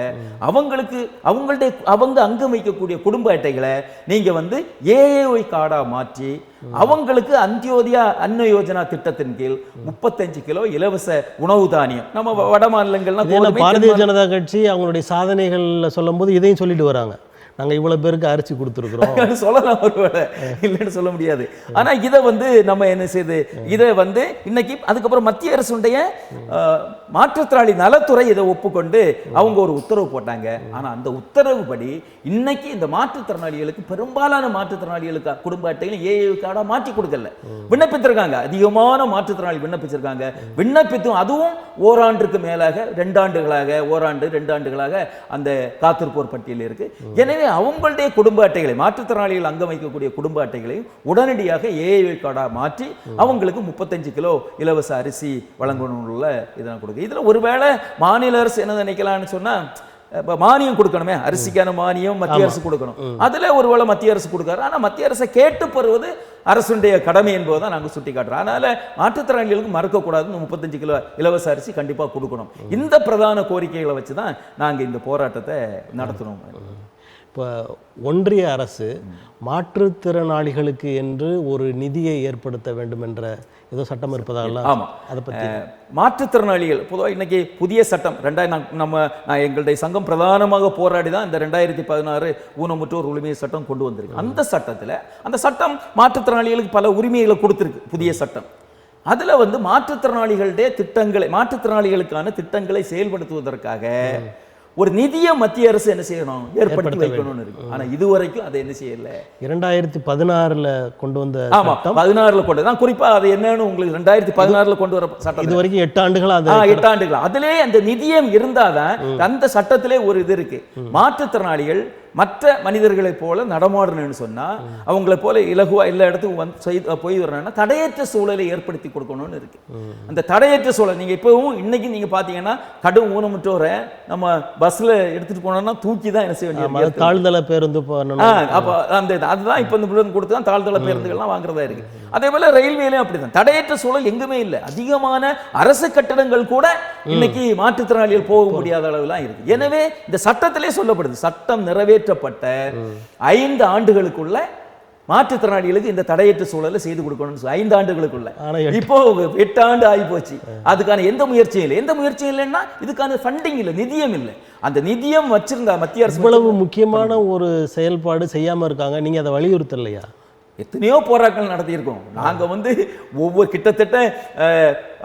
அவங்க அங்கம் வைக்கக்கூடிய குடும்ப அட்டைகளை நீங்க ஏஏஒய் கார்டா மாற்றி அவங்களுக்கு அந்தியோதயா அன்ன யோஜனா திட்டத்தின் கீழ் 35 கிலோ இலவச உணவு தானியம். நம்ம வட மாநிலங்கள்லாம் பாரதிய ஜனதா கட்சி அவங்களுடைய சாதனைகள் சொல்லும் போது இதையும் சொல்லிட்டு வராங்க, நாங்க இவ்வளவு பேருக்கு அரிசி கொடுத்துருக்கிறோம் சொல்லலாம், ஒருவேளை இல்லைன்னு சொல்ல முடியாது. ஆனா இதை நம்ம என்ன செய்யுது, இதை இன்னைக்கு அதுக்கப்புறம் மத்திய அரசுடைய மாற்றுத்திறனாளி நலத்துறை இதை ஒப்புக்கொண்டு அவங்க ஒரு உத்தரவு போட்டாங்க. ஆனா அந்த உத்தரவு படி இன்னைக்கு இந்த மாற்றுத்திறனாளிகளுக்கு, பெரும்பாலான மாற்றுத்திறனாளிகளுக்கு குடும்ப அட்டைகளை ஏஏ கார்டா மாற்றி கொடுக்கல, விண்ணப்பித்திருக்காங்க. அதிகமான மாற்றுத்திறனாளி விண்ணப்பிச்சிருக்காங்க. விண்ணப்பித்தும் அதுவும் ஓராண்டுக்கு மேலாக, 2 ஆண்டுகளாக, ஓராண்டு 2 ஆண்டுகளாக அந்த காத்திருப்போர் பட்டியல் இருக்கு. எனவே அவங்களுடைய குடும்ப அட்டைகளை, மாற்றுத்திறனாளிகள் அங்கம் வைக்கக்கூடிய குடும்ப அட்டைகளையும் உடனடியாக ஏஏஒய் கார்டா மாற்றி அவங்களுக்கு 35 கிலோ இலவச அரிசி வழங்கணும்ல இதெல்லாம் கொடுக்கு. இதுல ஒருவேளை மாநில அரசு என்ன நினைக்கலாம்னு சொன்னா, மானியம் கொடுக்கணுமே, அரிசிக்கான மானியம் மத்திய அரசு கொடுக்கணும். அதுல ஒருவேளை மத்திய அரசு கொடுக்காரு. ஆனா மத்திய அரசை கேட்டு பெறுவது அரசுடைய கடமை என்பதை நாங்கள் சுட்டி காட்டுறோம். அதனால மாற்றுத்திறனாளிகளுக்கு மறக்கக்கூடாதுன்னு 35 கிலோ இலவச அரிசி கண்டிப்பா கொடுக்கணும். இந்த பிரதான கோரிக்கைகளை வச்சுதான் நாங்க இந்த போராட்டத்தை நடத்தணும். இப்போ ஒன்றிய அரசு மாற்றுத்திறனாளிகளுக்கு என்று ஒரு நிதியை ஏற்படுத்த வேண்டும் என்ற ஏதோ சட்டம் இருப்பதால, ஆமாம், அதை பற்றி மாற்றுத்திறனாளிகள் பொதுவாக இன்னைக்கு புதிய சட்டம் எங்களுடைய சங்கம் பிரதானமாக போராடி தான் இந்த 2016 ஊனமுற்றோர் உரிமை சட்டம் கொண்டு வந்திருக்கு. அந்த சட்டம் மாற்றுத்திறனாளிகளுக்கு பல உரிமைகளை கொடுத்திருக்கு. புதிய சட்டம் அதுல மாற்றுத்திறனாளிகளுடைய திட்டங்களை, மாற்றுத்திறனாளிகளுக்கான திட்டங்களை செயல்படுத்துவதற்காக ஒரு நிதியை மத்திய அரசு என்ன செய்யணும், ஏற்படுத்தி வைக்கணும்னு இருக்கு. ஆனா இதுவரைக்கும் அதை என்ன செய்யல. 2016 கொண்டு வந்த, ஆமா 16 கொண்டு தான், குறிப்பா அது என்னன்னு உங்களுக்கு 2016 கொண்டு வர சட்டம், இது வரைக்கும் 8 ஆண்டுகளா, 8 ஆண்டுகளா அதிலே அந்த நிதியம் இருந்தாதான் அந்த சட்டத்திலே ஒரு இது இருக்கு. மாற்றுத்திறனாளிகள் மற்ற மனிதர்களைப் போல நடமாடணும்னு சொன்னா அவங்களை போல இலகுவா எல்லா இடத்துக்கும் வந்து போய் வரணும்னா தடையற்ற சூழலை ஏற்படுத்தி கொடுக்கணும்னு இருக்கு. அந்த தடையற்ற சூழல் நீங்க இப்பவும் இன்னைக்கு நீங்க பாத்தீங்கன்னா கடும் ஊனமுற்றோரை நம்ம பஸ்ல எடுத்துட்டு போனோம்னா தூக்கி தான் என்ன செய்ய வேண்டியது, தாழ்தள பேருந்து அப்ப அந்த அதுதான் இப்ப இந்த கொடுத்து தான் தாழ்தள பேருந்துகள்லாம் வாங்குறதா இருக்கு. அதே போல ரயில்வேலையும் அப்படிதான் தடையற்ற சூழல் எங்குமே இல்லை. அதிகமான அரசு கட்டடங்கள் கூட இன்னைக்கு மாற்றுத்திறனாளிகள் போக முடியாத அளவுலாம் இருக்கு. எனவே இந்த சட்டத்திலே சொல்லப்படுது, சட்டம் நிறைவேற்றப்பட்ட 5 ஆண்டுகளுக்குள்ள மாற்றுத்திறனாளிகளுக்கு இந்த தடையற்ற சூழலை செய்து கொடுக்கணும்னு 5 ஆண்டுகளுக்குள்ள. இப்போ 8 ஆண்டு ஆகி போச்சு. அதுக்கான எந்த முயற்சியும் இல்லை. எந்த முயற்சியும் இல்லைன்னா இதுக்கான ஃபண்டிங் இல்லை, நிதியம் இல்லை. அந்த நிதியம் வச்சிருந்தா மத்திய அரசு இவ்வளவு முக்கியமான ஒரு செயல்பாடு செய்யாம இருக்காங்க, நீங்க அதை வலியுறுத்தலையா? எத்தனையோ போராட்டங்கள் நடத்தியிருக்கோம். நாங்கள் வந்து ஒவ்வொரு கிட்டத்தட்ட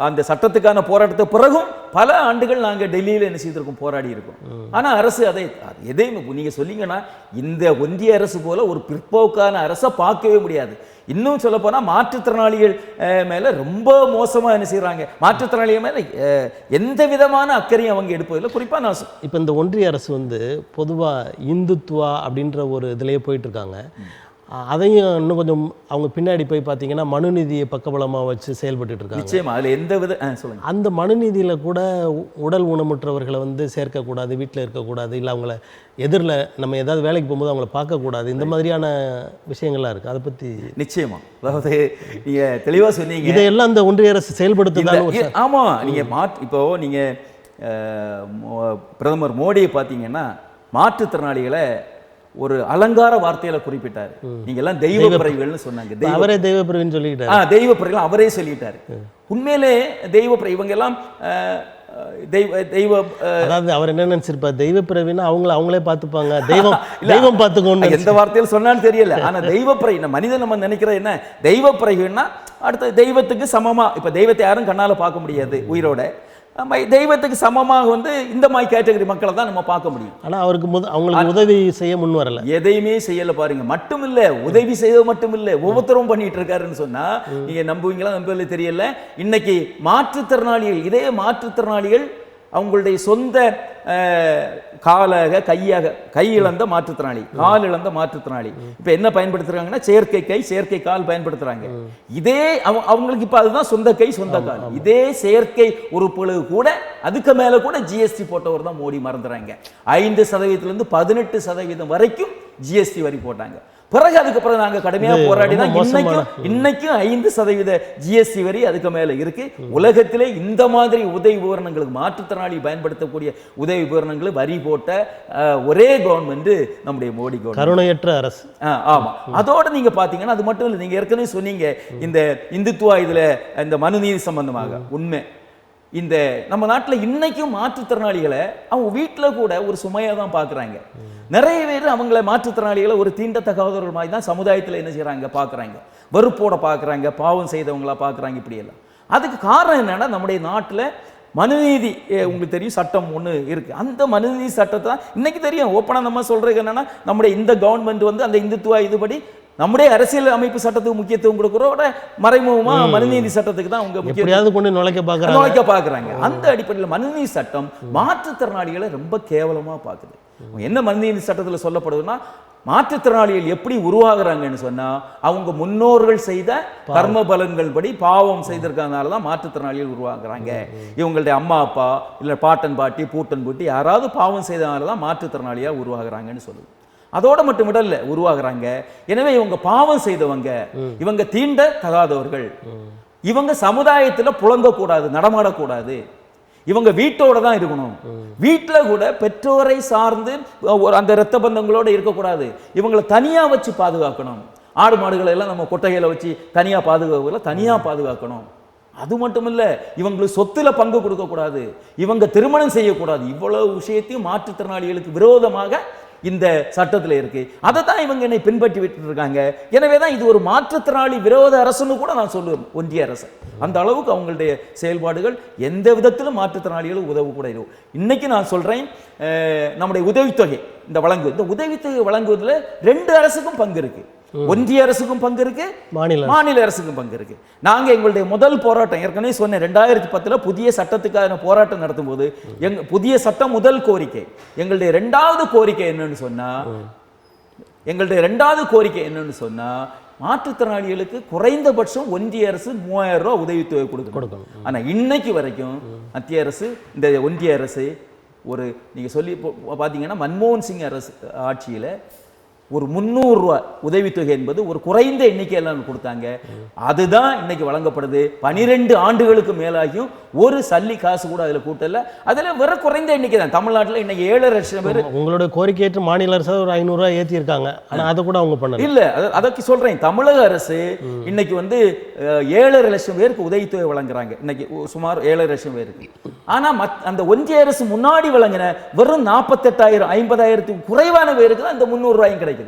அந்த சட்டத்துக்கான போராட்டத்தை பிறகும் பல ஆண்டுகள் நாங்கள் டெல்லியில் என்ன செய்திருக்கோம், போராடி இருக்கோம். ஆனால் அரசு அதை எதையும் நீங்கள் சொன்னீங்கன்னா இந்த ஒன்றிய அரசு போல ஒரு பிற்போக்கான அரசை பார்க்கவே முடியாது. இன்னும் சொல்ல போனால் மாற்றுத்திறனாளிகள் மேலே ரொம்ப மோசமாக என்ன செய்கிறாங்க, மாற்றுத்திறனாளிகள் மேலே எந்த விதமான அக்கறையும் அவங்க எடுப்பதில்லை. குறிப்பாக நான் இப்போ இந்த ஒன்றிய அரசு வந்து பொதுவாக இந்துத்துவா அப்படின்ற ஒரு இதுலேயே போயிட்டு இருக்காங்க. அதையும் இன்னும் கொஞ்சம் அவங்க பின்னாடி போய் பார்த்தீங்கன்னா மனுநீதியை பக்கபலமாக வச்சு செயல்பட்டு இருக்காங்க. நிச்சயமா அதில் எந்த வித சொல்லுங்க, அந்த மனுநீதியில் கூட உடல் ஊனமுற்றவர்களை வந்து சேர்க்கக்கூடாது, வீட்டில் இருக்கக்கூடாது, இல்லை அவங்கள எதிரில் நம்ம ஏதாவது வேலைக்கு போகும்போது அவங்கள பார்க்கக்கூடாது, இந்த மாதிரியான விஷயங்கள்லாம் இருக்குது. அதை பற்றி நிச்சயமா, அதாவது நீங்கள் தெளிவாக சொன்னீங்க. இதையெல்லாம் அந்த ஒன்றிய அரசு செயல்படுத்துதான். ஆமாம், நீங்கள் இப்போ நீங்கள் பிரதமர் மோடியை பார்த்தீங்கன்னா மாற்றுத்திறனாளிகளை ஒரு அலங்கார வார்த்தையில குறிப்பிட்டாரு. நீங்க எல்லாம் தெய்வ பிறவிகள்னு சொன்னாங்க. அவரே தெய்வ பிறவின்னு சொல்லிட்டாரு. தெய்வ பிறவிகள் அவரே சொல்லிட்டாரு. உண்மையிலே தெய்வ பிறவி இவங்க எல்லாம் தெய்வ அதாவது அவர் என்ன நினைச்சிருப்பார், தெய்வ பிறவின்னா அவங்களே பார்த்துப்பாங்க, தெய்வம் பார்த்துக்கணும். எந்த வார்த்தையில் சொன்னான்னு தெரியல. ஆனா தெய்வ பிறவி மனிதன் நம்ம நினைக்கிற என்ன, தெய்வ பிறவின்னா அடுத்த தெய்வத்துக்கு சமமா. இப்ப தெய்வத்தை யாரும் கண்ணால பார்க்க முடியாது உயிரோட, தெய்வத்துக்கு சமமாக வந்து இந்த மாதிரி கேட்டகரி மக்களை தான் நம்ம பார்க்க முடியும். ஆனா அவருக்கு அவங்களுக்கு உதவி செய்ய முன் வரல, எதையுமே செய்யல. பாருங்க, மட்டும் இல்ல உதவி செய்வது மட்டும் இல்ல, ஒவ்வொருத்தரும் பண்ணிட்டு இருக்காருன்னு சொன்னா நீங்க நம்புவீங்களா நம்பல தெரியல. இன்னைக்கு மாற்றுத்திறனாளிகள், இதே மாற்றுத்திறனாளிகள் அவங்களுடைய சொந்த கை இழந்த மாற்றுத்திறனாளி, கால் இழந்த மாற்றுத்திறனாளி இப்ப என்ன பயன்படுத்துறாங்கன்னா செயற்கை கை, செயற்கை கால் பயன்படுத்துறாங்க. இதே அவங்களுக்கு இப்ப அதுதான் சொந்த கை, சொந்த கால். இதே செயற்கை உறுப்புகளுக்கு கூட அதுக்கு மேல கூட ஜிஎஸ்டி போட்டவர் தான் மோடி மறந்துறாங்க. 5% 18% வரைக்கும் ஜிஎஸ்டி வரி போட்டாங்க. பிறகு அதுக்கப்புறம் நாங்க கடுமையா போராடி தான் இன்னைக்கும் 5% ஜிஎஸ்டி வரி அதுக்கு மேல இருக்கு. உலகத்திலே இந்த மாதிரி உதவி உபகரணங்களுக்கு மாற்றுத்திறனாளி பயன்படுத்தக்கூடிய உதவி உபகரணங்களுக்கு வரி போட்ட ஒரே கவர்மெண்ட் நம்முடைய மோடி கவர்மெண்ட், கருணையற்ற அரசு. ஆமா, அதோட நீங்க பாத்தீங்கன்னா அது மட்டும் இல்லை, நீங்க ஏற்கனவே சொன்னீங்க இந்த இந்துத்துவா இதுல இந்த மனுநீதி சம்பந்தமாக உண்மை. இந்த நம்ம நாட்டில் இன்னைக்கும் மாற்றுத்திறனாளிகளை அவங்க வீட்டில் கூட ஒரு சுமையாக தான் பார்க்குறாங்க. நிறைய பேர் அவங்கள மாற்றுத்திறனாளிகளை ஒரு தீண்டத்தகாதவர்கள் மாதிரி தான் சமுதாயத்தில் என்ன செய்கிறாங்க, பார்க்குறாங்க, வெறுப்போட பார்க்குறாங்க, பாவம் செய்தவங்களா பார்க்குறாங்க. இப்படியெல்லாம் அதுக்கு காரணம் என்னன்னா, நம்முடைய நாட்டில் மனுநீதி உங்களுக்கு தெரியும் சட்டம் ஒன்று இருக்குது. அந்த மனுநீதி சட்டத்தை தான் இன்னைக்கு தெரியும் ஓப்பனாக நம்ம சொல்கிறது என்னன்னா, நம்முடைய இந்த கவர்மெண்ட் வந்து அந்த இந்துத்துவா இதுபடி நம்முடைய அரசியல் அமைப்பு சட்டத்துக்கு முக்கியத்துவம் கொடுக்குறோட மறைமுகமா மனுநீதி சட்டத்துக்கு தான் அவங்க முக்கியத்துவம் நுழைக்க பார்க்குறாங்க. அந்த அடிப்படையில் மனுநீதி சட்டம் மாற்றுத்திறனாளிகளை ரொம்ப கேவலமா பார்க்குது. என்ன மனுநீதி சட்டத்தில் சொல்லப்படுதுன்னா, மாற்றுத்திறனாளிகள் எப்படி உருவாகுறாங்கன்னு சொன்னா அவங்க முன்னோர்கள் செய்த கர்ம பலன்கள் படி பாவம் செய்திருக்கிறதுனால தான் மாற்றுத்திறனாளிகள் உருவாக்குறாங்க. இவங்களுடைய அம்மா அப்பா இல்லை பாட்டன் பாட்டி பூட்டன் பூட்டி யாராவது பாவம் செய்தனால தான் மாற்றுத்திறனாளியா உருவாகுறாங்கன்னு சொல்லுது. அதோட மட்டும் விடல உருவாகுறாங்க. எனவே இவங்க பாவம் செய்தவங்க, இவங்க தீண்ட தகாதவர்கள், இவங்க சமுதாயத்தில் புழங்கக்கூடாது, நடமாடக்கூடாது, இவங்க வீட்டோட தான் இருக்கணும். வீட்டில் கூட பெற்றோரை சார்ந்து அந்த இரத்த பந்தங்களோட இருக்கக்கூடாது. இவங்களை தனியா வச்சு பாதுகாக்கணும். ஆடு மாடுகளை எல்லாம் நம்ம கொட்டைகளை வச்சு தனியா பாதுகாக்கல, தனியா பாதுகாக்கணும். அது மட்டும் இல்ல, இவங்களுக்கு சொத்துல பங்கு கொடுக்க கூடாது, இவங்க திருமணம் செய்யக்கூடாது. இவ்வளவு விஷயத்தையும் மாற்றுத்திறனாளிகளுக்கு விரோதமாக இந்த சட்டத்தில் இருக்கு. அதை தான் இவங்க என்னை பின்பற்றி விட்டு இருக்காங்க. எனவே தான் இது ஒரு மாற்றுத்திறனாளி விரோத அரசுன்னு கூட நான் சொல்லுவேன், ஒன்றிய அரசு. அந்த அளவுக்கு அவங்களுடைய செயல்பாடுகள் எந்த விதத்திலும் மாற்றுத்திறனாளிகளுக்கு உதவு கூட இருக்கும். இன்னைக்கு நான் சொல்றேன், நம்முடைய உதவித்தொகை இந்த உதவித்தொகை வழங்குவதில் 2 அரசுக்கும் பங்கு இருக்கு. ஒன்றிய அரசுக்கும் பங்கு இருக்கு, மாநில அரசுக்கும் பங்கு இருக்கு. நாங்க எங்களுடைய முதல் போராட்டம் ஏற்கனவே சொன்னேன், 2010 புதிய சட்டத்துக்கான போராட்டம் நடத்தும் போது புதிய சட்டம் முதல் கோரிக்கை. எங்களுடைய 2வது கோரிக்கை என்னன்னு சொன்னா, எங்களுடைய 2வது கோரிக்கை என்னன்னு சொன்னா, மாற்றுத்திறனாளிகளுக்கு குறைந்தபட்சம் ஒன்றிய அரசு 3000 ரூபாய் உதவித்தொகை கொடுக்கணும். ஆனா இன்னைக்கு வரைக்கும் மத்திய அரசு, இந்த ஒன்றிய அரசு ஒரு நீங்க சொல்லி பாத்தீங்கன்னா மன்மோகன் சிங் அரசு ஆட்சியில ஒரு 300 ரூபாய் உதவித்தொகை என்பது ஒரு குறைந்த எண்ணிக்கையில் கொடுத்தாங்க. அதுதான் இன்னைக்கு வழங்கப்படுது. 12 ஆண்டுகளுக்கு மேலாகியும் ஒரு சல்லி காசு கூட அதில் கூட்டல. அதில் வேற குறைந்த எண்ணிக்கை தான். தமிழ்நாட்டில் இன்னைக்கு 7 லட்சம் பேர். உங்களோட கோரிக்கையேற்று மாநில அரசு ஒரு 500 ரூபாய் ஏற்றி இருக்காங்க. ஆனால் அதை கூட அவங்க பண்ணல. இல்லை, அதற்கு சொல்றேன். தமிழக அரசு இன்னைக்கு 7 லட்சம் பேருக்கு உதவித்தொகை வழங்குறாங்க. இன்னைக்கு சுமார் 7 லட்சம் பேருக்கு. ஆனா அந்த ஒன்றிய அரசு முன்னாடி வழங்கின வெறும் 48,000 50,000 குறைவான பேருக்கு தான் இந்த 300 ரூபாயும் கிடைக்கும்.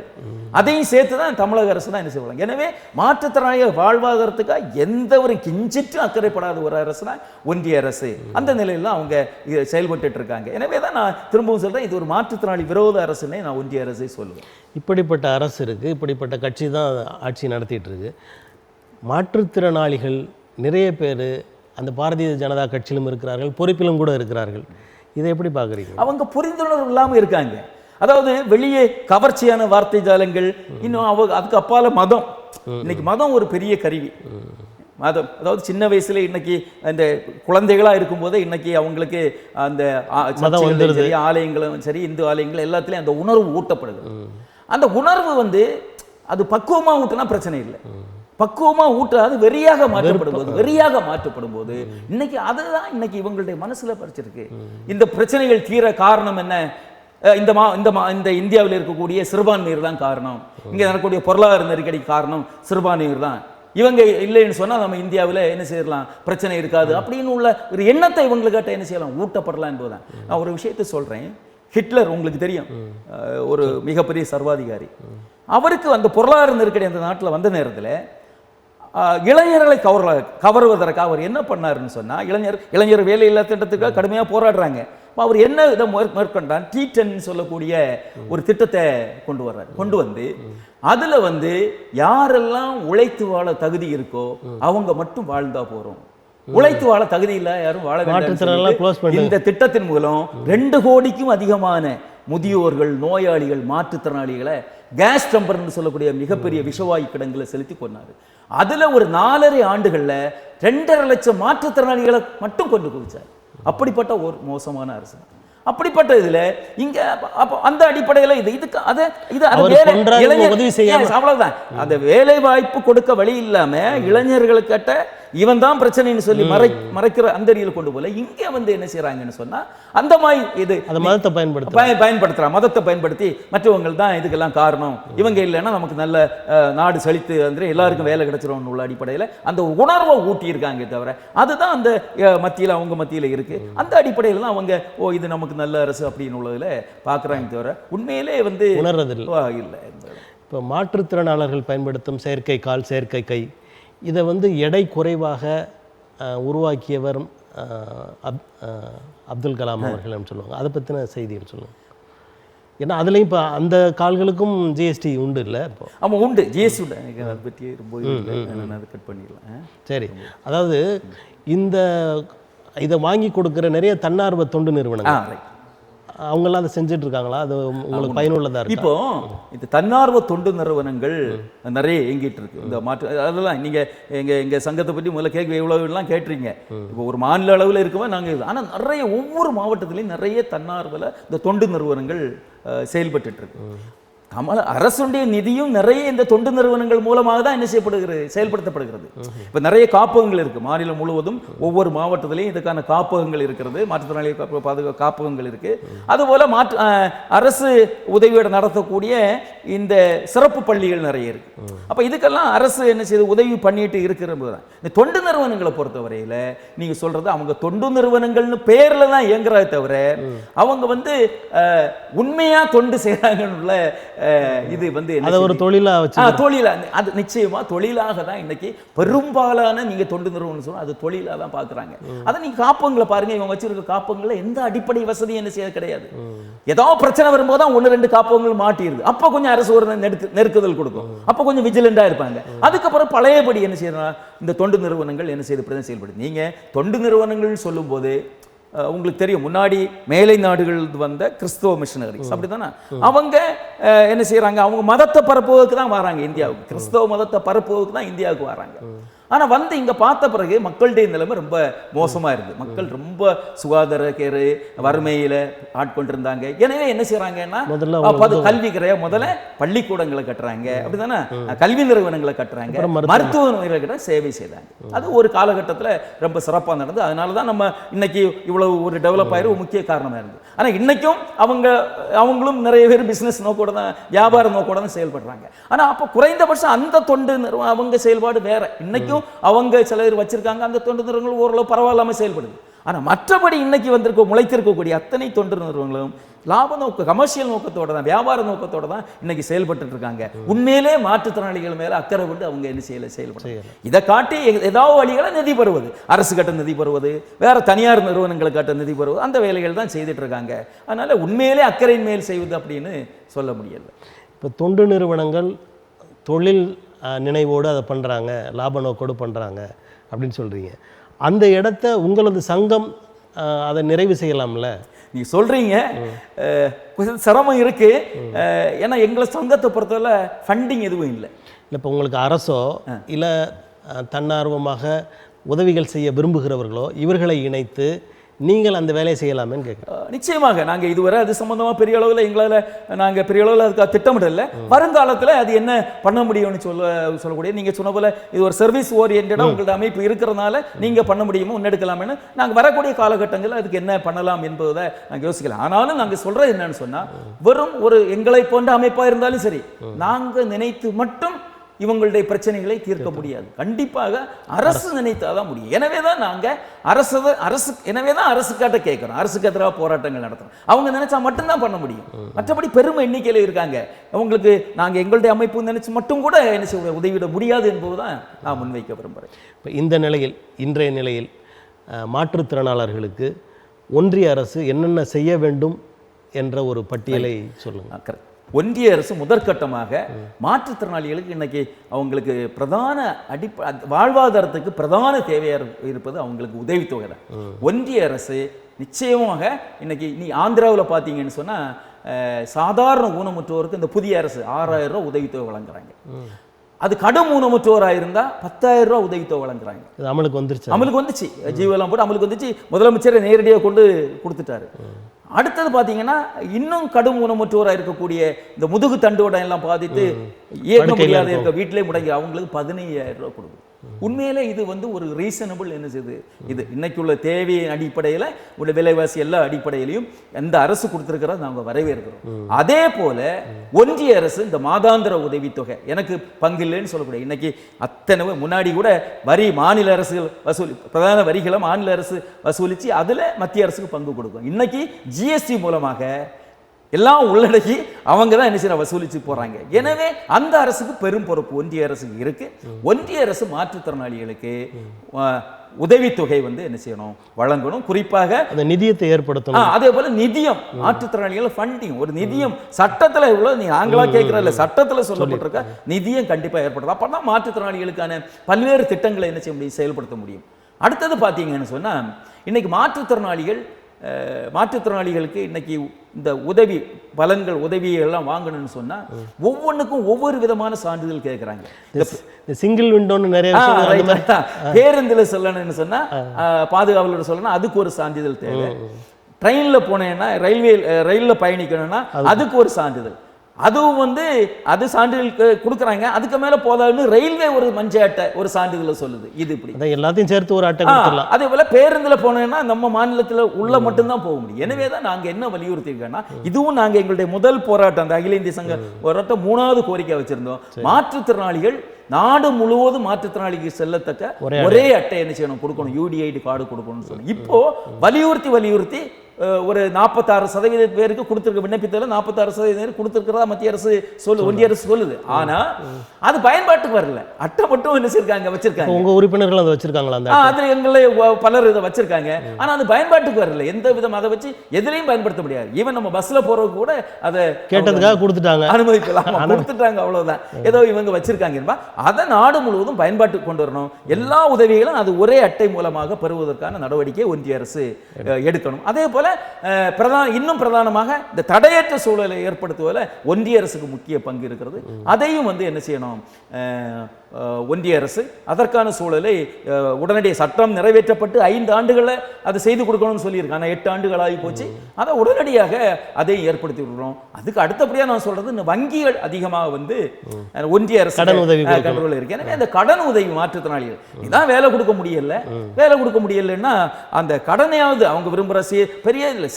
அதையும் சேர்த்து தான் தமிழக அரசு தான் என்ன செய்வாங்க. எனவே மாற்றுத்திறனாளிகள் வாழ்வாதாரத்துக்காக எந்த ஒரு கிஞ்சிற்றும் அக்கறைப்படாத ஒரு அரசு தான் ஒன்றிய அரசு. அந்த நிலையில் அவங்க செயல்பட்டு இருக்காங்க. எனவே தான் நான் திரும்பவும் சொல்றேன், இது ஒரு மாற்றுத்திறனாளி விரோத அரசுன்னே நான் ஒன்றிய அரசை சொல்லுவேன். இப்படிப்பட்ட அரசு இருக்கு, இப்படிப்பட்ட கட்சி தான் ஆட்சி நடத்திட்டு இருக்கு. மாற்றுத்திறனாளிகள் நிறைய பேர் அந்த பாரதிய ஜனதா கட்சியிலும் இருக்கிறார்கள், பொறுப்பிலும் கூட இருக்கிறார்கள். இதை எப்படி பார்க்குறீங்க? அவங்க புரிந்துணர்வு இல்லாமல் இருக்காங்க. அதாவது வெளியே கவர்ச்சியான வார்த்தை ஜாலங்கள், இன்னும் அதுக்கு அப்பால மதம். இன்னைக்கு மதம் ஒரு பெரிய கருவி. மதம் அதாவது சின்ன வயசுல இன்னைக்கு அந்த குழந்தைகளா இருக்கும்போதே இன்னைக்கு அவங்களுக்கு அந்த சரி ஆலயங்களும் சரி இந்து ஆலயங்கள் எல்லாத்துலேயும் அந்த உணர்வு ஊட்டப்படுது. அந்த உணர்வு அது பக்குவமா ஊட்டினா பிரச்சனை இல்லை. பக்குவமா ஊட்டாது வெறியாக மாற்றப்படும் போது இன்னைக்கு அதுதான் இன்னைக்கு இவங்களுடைய மனசுல பறிச்சிருக்கு. இந்த பிரச்சனைகள் தீர காரணம் என்ன? இந்த இந்தியாவில் இருக்கக்கூடிய சிறுபான்மையர் தான் காரணம். இங்க நடக்கக்கூடிய பொருளாதார நெருக்கடிக்கு காரணம் சிறுபான்மையர் தான். இவங்க இல்லைன்னு சொன்னா நம்ம இந்தியாவில் என்ன செய்யலாம், பிரச்சனை இருக்காது அப்படின்னு உள்ள ஒரு எண்ணத்தை இவங்களுக்கிட்ட என்ன செய்யலாம், ஊட்டப்படலாம் என்பதுதான். நான் ஒரு விஷயத்தை சொல்றேன். ஹிட்லர் உங்களுக்கு தெரியும், ஒரு மிகப்பெரிய சர்வாதிகாரி. அவருக்கு அந்த பொருளாதார நெருக்கடி அந்த நாட்டில் வந்த நேரத்தில் இளைஞர்களை கவர்வதற்காக அவர் என்ன பண்ணாருன்னு சொன்னா, இளைஞர் வேலை இல்லா திட்டத்துக்காக கடுமையாக போராடுறாங்க. அவர் என்ன இதை மேற்கொண்டான், T10 சொல்லக்கூடிய ஒரு திட்டத்தை கொண்டு வந்து அதுல யாரெல்லாம் உழைத்து வாழ தகுதி இருக்கோ அவங்க மட்டும் வாழ்ந்தா போறோம், உழைத்து வாழ தகுதி இல்ல யாரும் வாழ வேண்டாம். இந்த திட்டத்தின் மூலம் 2 கோடிக்கும் அதிகமான முதியோர்கள், நோயாளிகள், மாற்றுத்திறனாளிகளை கேஸ் டம்பர்னு சொல்லக்கூடிய மிகப்பெரிய விஷவாயு கிடங்குல செலுத்தி கொண்டாரு. அதுல ஒரு 4.5 ஆண்டுகள்ல 2.5 லட்சம் மாற்றுத்திறனாளிகளை மட்டும் கொண்டு குவிச்சார். அப்படிப்பட்ட ஒரு மோசமான அரசு. அப்படிப்பட்ட இதுல இங்க அந்த அடிப்படையில் அவ்வளவுதான். அந்த வேலை வாய்ப்பு கொடுக்க வழி இல்லாம இளைஞர்களுக்கிட்ட இவன் தான் பிரச்சனைன்னு சொல்லி மறைக்கிற அந்த அடியில் கொண்டு போல இங்க என்ன செய்யறாங்கன்னு சொன்னா, அந்த மாதிரி இது மதத்தை பயன்படுத்துறாங்க. மதத்தை பயன்படுத்தி மற்றவங்க தான் இதுக்கெல்லாம் காரணம், இவங்க இல்லைன்னா நமக்கு நல்ல நாடு செழித்து எல்லாருக்கும் வேலை கிடைச்சிரும் உள்ள அடிப்படையில் அந்த உணர்வை ஊட்டி இருக்காங்க. தவிர அதுதான் அந்த மத்தியில் அவங்க மத்தியில் இருக்கு. அந்த அடிப்படையில் தான் அவங்க இது நமக்கு நல்ல அரசு அப்படின்னு உள்ளதுல பாக்குறாங்க. தவிர உண்மையிலே உணர்றது இல்லை. இப்போ மாற்றுத்திறனாளர்கள் பயன்படுத்தும் செயற்கை கால், செயற்கை கை, இதை எடை குறைவாக உருவாக்கியவர் அப்துல் கலாம் அவர்கள் சொல்லுவாங்க. அதை பற்றின செய்திகள் சொல்லுங்கள். ஏன்னா அதுலேயும் இப்போ அந்த கால்களுக்கும் ஜிஎஸ்டி உண்டு இல்லை? இப்போ ஆமாம் உண்டு, ஜிஎஸ்டி உண்டு. எனக்கு அதை பற்றி ரொம்ப அதை கட் பண்ணிடலாம். சரி, அதாவது இதை வாங்கி கொடுக்குற நிறைய தன்னார்வ தொண்டு நிறுவனங்கள் அவங்கெல்லாம் அதை செஞ்சுட்டு இருக்காங்களா? அது உங்களுக்கு பயனுள்ளதா இருக்கு? இப்போ இந்த தன்னார்வ தொண்டு நிறுவனங்கள் நிறைய இயங்கிட்டு இருக்கு. இந்த அதெல்லாம் நீங்க எங்க சங்கத்தை பற்றி முதல்ல எவ்வளவுலாம் கேட்டுறீங்க. இப்போ ஒரு மாநில அளவில் இருக்கவே நாங்கள், ஆனால் நிறைய ஒவ்வொரு மாவட்டத்திலையும் நிறைய தன்னார்வல இந்த தொண்டு நிறுவனங்கள் செயல்பட்டு இருக்கு. அரசுடைய நிதியும் நிறைய இந்த தொண்டு நிறுவனங்கள் மூலமாக தான் என்ன செயல்படுத்தப்படுகிறது. இப்ப நிறைய காப்பகங்கள் இருக்கு மாநிலம் முழுவதும். ஒவ்வொரு மாவட்டத்திலையும் இதுக்கான காப்பகங்கள் இருக்கிறது, மாற்றுத்திறனாளிகள் பாதுகாப்பு காப்பகங்கள் இருக்கு. அதுபோல அரசு உதவியோட நடத்தக்கூடிய இந்த சிறப்பு பள்ளிகள் நிறைய இருக்கு. அப்ப இதுக்கெல்லாம் அரசு என்ன செய்து உதவி பண்ணிட்டு இருக்கிறது. இந்த தொண்டு நிறுவனங்களை பொறுத்தவரையில நீங்க சொல்றது அவங்க தொண்டு நிறுவனங்கள்னு பேர்ல தான் இயங்குறதை தவிர அவங்க உண்மையா தொண்டு செய்யறாங்கன்னு இது ஒரு தொழிலா அது நிச்சயமா தொழிலாக தான் இன்னைக்கு பெரும்பாலான நீங்க தொண்டு நிறுவனம் சொன்னா அது தொழிலா தான் பாக்குறாங்க. அதை நீங்க காப்பகங்களை பாருங்க, இவங்க வச்சிருக்க காப்பகங்களை எந்த அடிப்படை வசதி என்ன செய்ய கிடையாது. ஏதாவது பிரச்சனை வரும்போது தான் 1-2 காப்பகங்கள் மாட்டிடுது. அப்ப கொஞ்சம் அரசு ஒரு நெருக்குதல் கொடுக்கும், அப்ப கொஞ்சம் விஜிலண்டா இருப்பாங்க. அதுக்கப்புறம் பழையபடி என்ன செய்யணும், இந்த தொண்டு நிறுவனங்கள் என்ன செய்து செயல்படுது. நீங்க தொண்டு நிறுவனங்கள் சொல்லும் போது உங்களுக்கு தெரியும் முன்னாடி மேலை நாடுகள் வந்த கிறிஸ்தவ மிஷனரிஸ் அப்படித்தானே அவங்க என்ன செய்யறாங்க, அவங்க மதத்தை பரப்புவதற்கு தான் வராங்க இந்தியாவுக்கு, கிறிஸ்தவ மதத்தை பரப்புவதற்கு தான் இந்தியாவுக்கு வராங்க. ஆனா வந்து இங்க பார்த்த பிறகு மக்களுடைய நிலைமை ரொம்ப மோசமா இருக்கு. மக்கள் ரொம்ப சுகாதார கேடு வறுமையில ஆட்கொண்டிருந்தாங்க. எனவே என்ன செய்யறாங்கன்னா கல்வி கிடையாது, முதல்ல பள்ளிக்கூடங்களை கட்டுறாங்க அப்படித்தானே, கல்வி நிறுவனங்களை கட்டுறாங்க, மருத்துவ நிலையங்களை சேவை செய்தாங்க. அது ஒரு காலகட்டத்தில் ரொம்ப சிறப்பாக நடந்தது. அதனாலதான் நம்ம இன்னைக்கு இவ்வளவு ஒரு டெவலப் ஆயிரு முக்கிய காரணமா இருந்தது. ஆனா இன்னைக்கும் அவங்களும் நிறைய பேர் பிசினஸ் நோக்கோட தான், வியாபார நோக்கோட தான் செயல்படுறாங்க. ஆனா அப்போ குறைந்தபட்சம் அந்த தொண்டு நிறுவனம் அவங்க செயல்பாடு வேற. இன்னைக்கும் அவங்க சிலர் வச்சிருக்காங்க, அந்த தொண்டு நிறுவனங்கள் ஓரளவு பரவாயில்லாம செயல்படுது. ஆனா மற்றபடி இன்னைக்கு முளைத்திருக்கக்கூடிய அத்தனை தொண்டு நிறுவனங்களும் லாப நோக்க கமர்ஷியல் நோக்கத்தோட தான், வியாபார நோக்கத்தோட தான் இன்னைக்கு செயல்பட்டு இருக்காங்க. உண்மையிலே மாற்றுத்திறனாளிகள் மேல அக்கறை கொண்டு அவங்க என்ன செயல்படுறாங்க. இதை காட்டி ஏதாவது வழிகளை நிதி பெறுவது, அரசு கட்ட நிதி பெறுவது, வேற தனியார் நிறுவனங்களை கட்ட நிதி பெறுவது, அந்த வேலைகள் தான் செய்துட்டு இருக்காங்க. அதனால உண்மையிலே அக்கறையின் மேல் செய்வது அப்படின்னு சொல்ல முடியல. இப்போ தொண்டு நிறுவனங்கள் தொழில் நினைவோடு அதை பண்ணுறாங்க, லாப நோக்கோடு பண்ணுறாங்க அப்படின்னு சொல்கிறீங்க. அந்த இடத்த உங்களது சங்கம் அதை நிறைவு செய்யலாம்ல? நீ சொல்கிறீங்க, கொஞ்சம் சிரமம் இருக்குது. ஏன்னா எங்களை சங்கத்தை பொறுத்தவரை ஃபண்டிங் எதுவும் இல்லை. இப்போ உங்களுக்கு அரசோ இல்லை தன்னார்வமாக உதவிகள் செய்ய விரும்புகிறவர்களோ இவர்களை இணைத்து நீங்கள் அந்த வேலையை செய்யலாமேன்னு கேட்குறேன். நிச்சயமாக நாங்கள் இதுவரை அது சம்பந்தமாக பெரிய அளவில் எங்களால் நாங்கள் பெரிய அளவில் அதுக்காக திட்டமிடல. வருங்காலத்தில் அது என்ன பண்ண முடியும்னு சொல்லக்கூடிய, நீங்கள் சொன்ன போல இது ஒரு சர்வீஸ் ஓரியன்டாக உங்களோட அமைப்பு இருக்கிறதுனால நீங்கள் பண்ண முடியுமோ முன்னெடுக்கலாம்னு நாங்கள் வரக்கூடிய காலகட்டங்களில் அதுக்கு என்ன பண்ணலாம் என்பதை நாங்கள் யோசிக்கலாம். ஆனாலும் நாங்கள் சொல்கிறது என்னன்னு சொன்னால், வெறும் ஒரு எங்களை போன்ற அமைப்பாக இருந்தாலும் சரி, நாங்கள் நினைத்து மட்டும் இவங்களுடைய பிரச்சனைகளை தீர்க்க முடியாது. கண்டிப்பாக அரசு நினைத்தாதான் முடியும். எனவே தான் நாங்கள் அரசுக்காட்ட கேட்குறோம், அரசுக்கு எதிராக போராட்டங்கள் நடத்துறோம். அவங்க நினைச்சா மட்டும்தான் பண்ண முடியும். மற்றபடி பெருமை எண்ணிக்கையில் இருக்காங்க. அவங்களுக்கு நாங்கள் எங்களுடைய அமைப்பு நினைச்சு மட்டும் கூட என்ன செய்ய உதவிட முடியாது என்பதுதான் நான் முன்வைக்க விரும்புகிறேன். இப்போ இந்த நிலையில், இன்றைய நிலையில் மாற்றுத்திறனாளர்களுக்கு ஒன்றிய அரசு என்னென்ன செய்ய வேண்டும் என்ற ஒரு பட்டியலை சொல்லுங்கள். ஒன்றிய அரசு முதற்கட்டமாக மாற்றுத்திறனாளிகளுக்கு இன்னைக்கு அவங்களுக்கு பிரதான வாழ்வாதாரத்துக்கு பிரதான தேவையாக இருப்பது அவங்களுக்கு உதவித்தொகை தான். ஒன்றிய அரசு நிச்சயமாக இன்னைக்கு நீ ஆந்திராவில் பார்த்தீங்கன்னு சொன்னால் சாதாரண ஊனமுற்றோருக்கு இந்த புதிய அரசு 6000 ரூபா உதவித்தொகை வழங்குறாங்க. அது கடும் ஊனமுற்றோராக இருந்தால் 10,000 ரூபா உதவித்தொகை வழங்குறாங்க. அமலுக்கு வந்துச்சு, ஜீவெல்லாம் போட்டு அமலுக்கு வந்துச்சு. முதலமைச்சரை நேரடியாக கொண்டு கொடுத்துட்டாரு. அடுத்தது பார்த்தீங்கன்னா இன்னும் கடும் ஊனமுற்றோராக இருக்கக்கூடிய இந்த முதுகு தண்டோட எல்லாம் பாதித்து இயக்க முடியாத இருக்க வீட்டிலே முடங்கி அவங்களுக்கு 15,000 ரூபா கொடுக்கும். உண்மையிலே இது ஒரு ரீசனபிள் என்ன செய்யுது, இது இன்னைக்குள்ள தேவையின் அடிப்படையில் உள்ள விலைவாசி எல்லா அடிப்படையிலையும் எந்த அரசு கொடுத்துருக்கிறத நாங்கள் வரவேற்கிறோம். அதே போல ஒன்றிய அரசு இந்த மாதாந்திர உதவித்தொகை எனக்கு பங்கில்லைன்னு சொல்லக்கூடிய, இன்னைக்கு அத்தனை முன்னாடி கூட வரி மாநில அரசுகள் பிரதான வரிகளை மாநில அரசு வசூலித்து அதில் மத்திய அரசுக்கு பங்கு கொடுக்கும். இன்னைக்கு ஜிஎஸ்டி மூலமாக எல்லாம் உள்ளடக்கி அவங்க தான் என்ன செய்ய வசூலிச்சு போறாங்க. எனவே அந்த அரசுக்கு பெரும் பொறுப்பு ஒன்றிய அரசுக்கு இருக்கு. ஒன்றிய அரசு மாற்றுத்திறனாளிகளுக்கு உதவித்தொகை என்ன செய்யணும், வழங்கணும். குறிப்பாக அந்த நிதியத்தை ஏற்படுத்தணும். அதே போல நிதியம், மாற்றுத்திறனாளிகள் ஃபண்டிங், ஒரு நிதியம் சட்டத்தில் இவ்வளவு நீ ஆங்களா கேட்கறதில்ல, சட்டத்தில் சொல்லப்பட்டிருக்க நிதியம் கண்டிப்பாக ஏற்படுத்தும். அப்பதான் மாற்றுத்திறனாளிகளுக்கான பல்வேறு திட்டங்களை என்ன செய்ய முடியும், செயல்படுத்த முடியும். அடுத்தது பார்த்தீங்கன்னு சொன்னா, இன்னைக்கு மாற்றுத்திறனாளிகளுக்கு இன்னைக்கு இந்த உதவி பலன்கள் உதவியெல்லாம் வாங்கணும்னு சொன்னா ஒவ்வொன்றுக்கும் ஒவ்வொரு விதமான சான்றிதழ் கேட்குறாங்க. சிங்கிள் விண்டோன்னு நிறைய பேருந்துல சொல்லணும்னு சொன்னா, பாதுகாவலோட சொல்லணும், அதுக்கு ஒரு சான்றிதழ் தேவை. ட்ரெயின்ல போனேன்னா, ரயில்ல பயணிக்கணும்னா அதுக்கு ஒரு சான்றிதழ். அதுவும் அது சான்றிதழ் கொடுக்குறாங்க. அதுக்கு மேல போதாதுன்னு ரயில்வே ஒரு மஞ்ச அட்டை ஒரு சான்றிதழ் சொல்லுது. இது இப்படி எல்லாத்தையும் சேர்த்து ஒரு அட்டை கொடுத்துடலாம். அதே போல பேருந்துல போனேன்னா நம்ம மாநிலத்தில் உள்ள மட்டும்தான் போக முடியும். எனவே தான் நாங்க என்ன வலியுறுத்திருக்கோம்னா, இதுவும் நாங்க எங்களுடைய முதல் போராட்டம், அந்த அகில இந்திய சங்க போராட்டம் 3வது கோரிக்கை வச்சிருந்தோம். மாற்றுத்திறனாளிகள் நாடு முழுவதும் மாற்றுத்திறனாளிக்கு செல்லத்தக்க ஒரே அட்டை என்ன செய்யணும், கொடுக்கணும், யூடிஐடி கார்டு கொடுக்கணும்னு சொல்லி இப்போ வலியுறுத்தி ஒரு 46% பேருக்கு கொடுத்துருக்க விண்ணப்பித்ததில் 46% பேர் கொடுத்துருக்கிறதா மத்திய அரசு ஒன்றிய அரசு சொல்லுது. ஆனா அது பயன்பாட்டுக்கு வரல. அட்டை மட்டும் என்ன செய்யிருக்காங்க, வச்சிருக்காங்க. உங்க உறுப்பினர்கள் அதை வச்சிருக்காங்களா? அந்த அதுல எங்களை பலர் இதை வச்சிருக்காங்க. ஆனா அது பயன்பாட்டுக்கு வரல. எந்த விதம் அதை வச்சு எதிலையும் பயன்படுத்த முடியாது. ஈவன் நம்ம பஸ்ல போறவங்க கூட அதை கேட்டதுக்காக கொடுத்துட்டாங்க, அனுமதிக்கலாம், கொடுத்துட்டாங்க, அவ்வளவுதான். ஏதோ இவங்க வச்சிருக்காங்க. அதை நாடு முழுவதும் பயன்பாட்டுக்கு கொண்டு வரணும். எல்லா உதவிகளும் அது ஒரே அட்டை மூலமாக பெறுவதற்கான நடவடிக்கை ஒன்றிய அரசு எடுக்கணும். அதே போல இன்னும் பிரதானமாக இந்த தடையற்ற சூழலை ஏற்படுத்துவதில் ஒன்றிய அரசுக்கு முக்கிய பங்கு இருக்கிறது. அதையும் என்ன செய்யணும், ஒன்றிய அரசு அதற்கான சூழலை உடனடியாக சட்டம் நிறைவேற்றப்பட்டு 5 ஆண்டுகளை அதை செய்து கொடுக்கணும்னு சொல்லியிருக்காங்க. 8 ஆண்டுகள் ஆகி போச்சு. அதை உடனடியாக அதை ஏற்படுத்தி கொடுக்கணும். அதுக்கு அடுத்தபடியாக நான் சொல்றது, இந்த வங்கிகள் அதிகமாக ஒன்றிய அரசு கடன் உதவி இருக்கு. எனவே அந்த கடன் உதவி மாற்றுத்திறனாளிகள் இதான் வேலை கொடுக்க முடியல, வேலை கொடுக்க முடியலன்னா அந்த கடனையாவது அவங்க விரும்புகிற பெரிய இல்லை.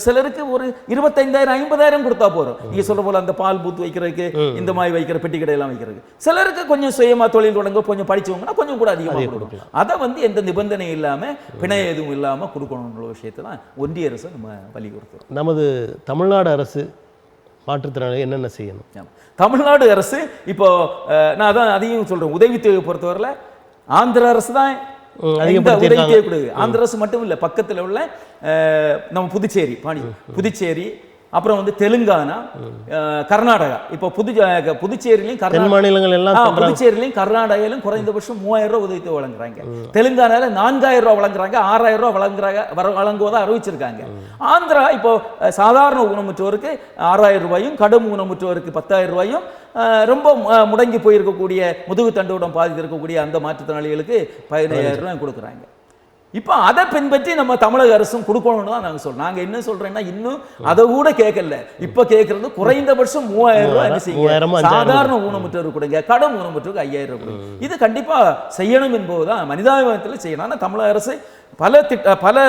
சிலருக்கு ஒரு 25,000 50,000 கொடுத்தா போறோம். நீங்க சொல்ற போல அந்த பால் பூத் வைக்கிறதுக்கு, இந்த மாதிரி வைக்கிற பெட்டி கடையெல்லாம் வைக்கிறதுக்கு. சிலருக்கு கொஞ்சம் சுயமா தொழில் தொடங்க கொஞ்சம் படிச்சவங்கன்னா கொஞ்சம் கூட அதிகமாக கொடுக்கணும். அதை எந்த நிபந்தனை இல்லாம பிணை எதுவும் இல்லாம கொடுக்கணும்ன்ற விஷயத்தை தான் ஒன்றிய அரசு நம்ம வலியுறுத்துறோம். நமது தமிழ்நாடு அரசு மாற்றுத்திறனாளி என்னென்ன செய்யணும்? தமிழ்நாடு அரசு இப்போ நான் அதான் அதையும் சொல்றேன், உதவித்தொகை பொறுத்தவரையில் ஆந்திர அரசு தான் உதவித்தொகை கொடுக்குது. ஆந்திர அரசு மட்டும் இல்லை, பக்கத்தில் உள்ள நம்ம புதுச்சேரி, அப்புறம் தெலுங்கானா, கர்நாடகா. இப்போ புதுச்சேரியிலையும் புதுச்சேரியிலையும் கர்நாடகாவிலும் குறைந்தபட்சம் 3000 ரூபாய் உதவித்தொகை வழங்குறாங்க. தெலுங்கானால 4000 ரூபாய் வழங்குறாங்க, 6000 ரூபாய் வழங்குவதா அறிவிச்சிருக்காங்க. ஆந்திரா இப்போ சாதாரண ஊனமுற்றோருக்கு 6000 ரூபாயும், கடும் ஊனமுற்றோருக்கு 10,000 ரூபாயும், ரொம்ப முடங்கி போயிருக்கக்கூடிய முதுகு தண்டுடன் பாதித்திருக்கக்கூடிய அந்த மாற்றுத்திறனாளிகளுக்கு 15,000 ரூபாய் கொடுக்குறாங்க. இப்போ அதை பின்பற்றி நம்ம தமிழக அரசும் கொடுக்கணும்னு தான் நாங்கள் சொல்றோம். நாங்கள் என்ன சொல்றேன்னா, இன்னும் அதை கூட கேட்கல. இப்போ கேட்கறது குறைந்தபட்சம் 3000 ரூபாய் என்ன செய்யுங்க, சாதாரண ஊனமுற்றோருக்கு கொடுங்க, கடும் ஊனமுற்றோருக்கு 5000 ரூபாய் கொடுங்க. இது கண்டிப்பா செய்யணும் என்பதுதான் மனிதாபிமானத்தில் செய்யணும். ஆனால் தமிழக அரசு பல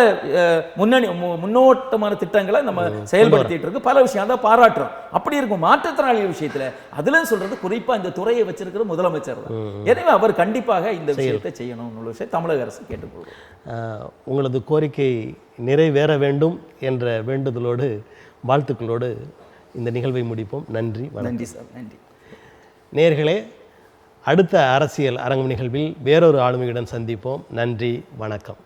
முன்னோட்டமான திட்டங்களை நம்ம செயல்படுத்திட்டு இருக்கு. பல விஷயம் தான் பாராட்டுறோம். அப்படி இருக்கும் மாற்றுத்திறனாளிகள் விஷயத்துல அதுல சொல்றது குறிப்பா இந்த துறையை வச்சிருக்கிற முதலமைச்சர் தான். எனவே அவர் கண்டிப்பாக இந்த விஷயத்தை செய்யணும்னு விஷயம் தமிழக அரசு கேட்டுக்கொள்கிறோம். உங்களது கோரிக்கை நிறைவேற வேண்டும் என்ற வேண்டுதலோடு வாழ்த்துக்களோடு இந்த நிகழ்வை முடிப்போம். நன்றி. நன்றி சார். நன்றி நேயர்களே. அடுத்த அரசியல் அரங்கம் நிகழ்வில் வேறொரு ஆளுமையுடன் சந்திப்போம். நன்றி, வணக்கம்.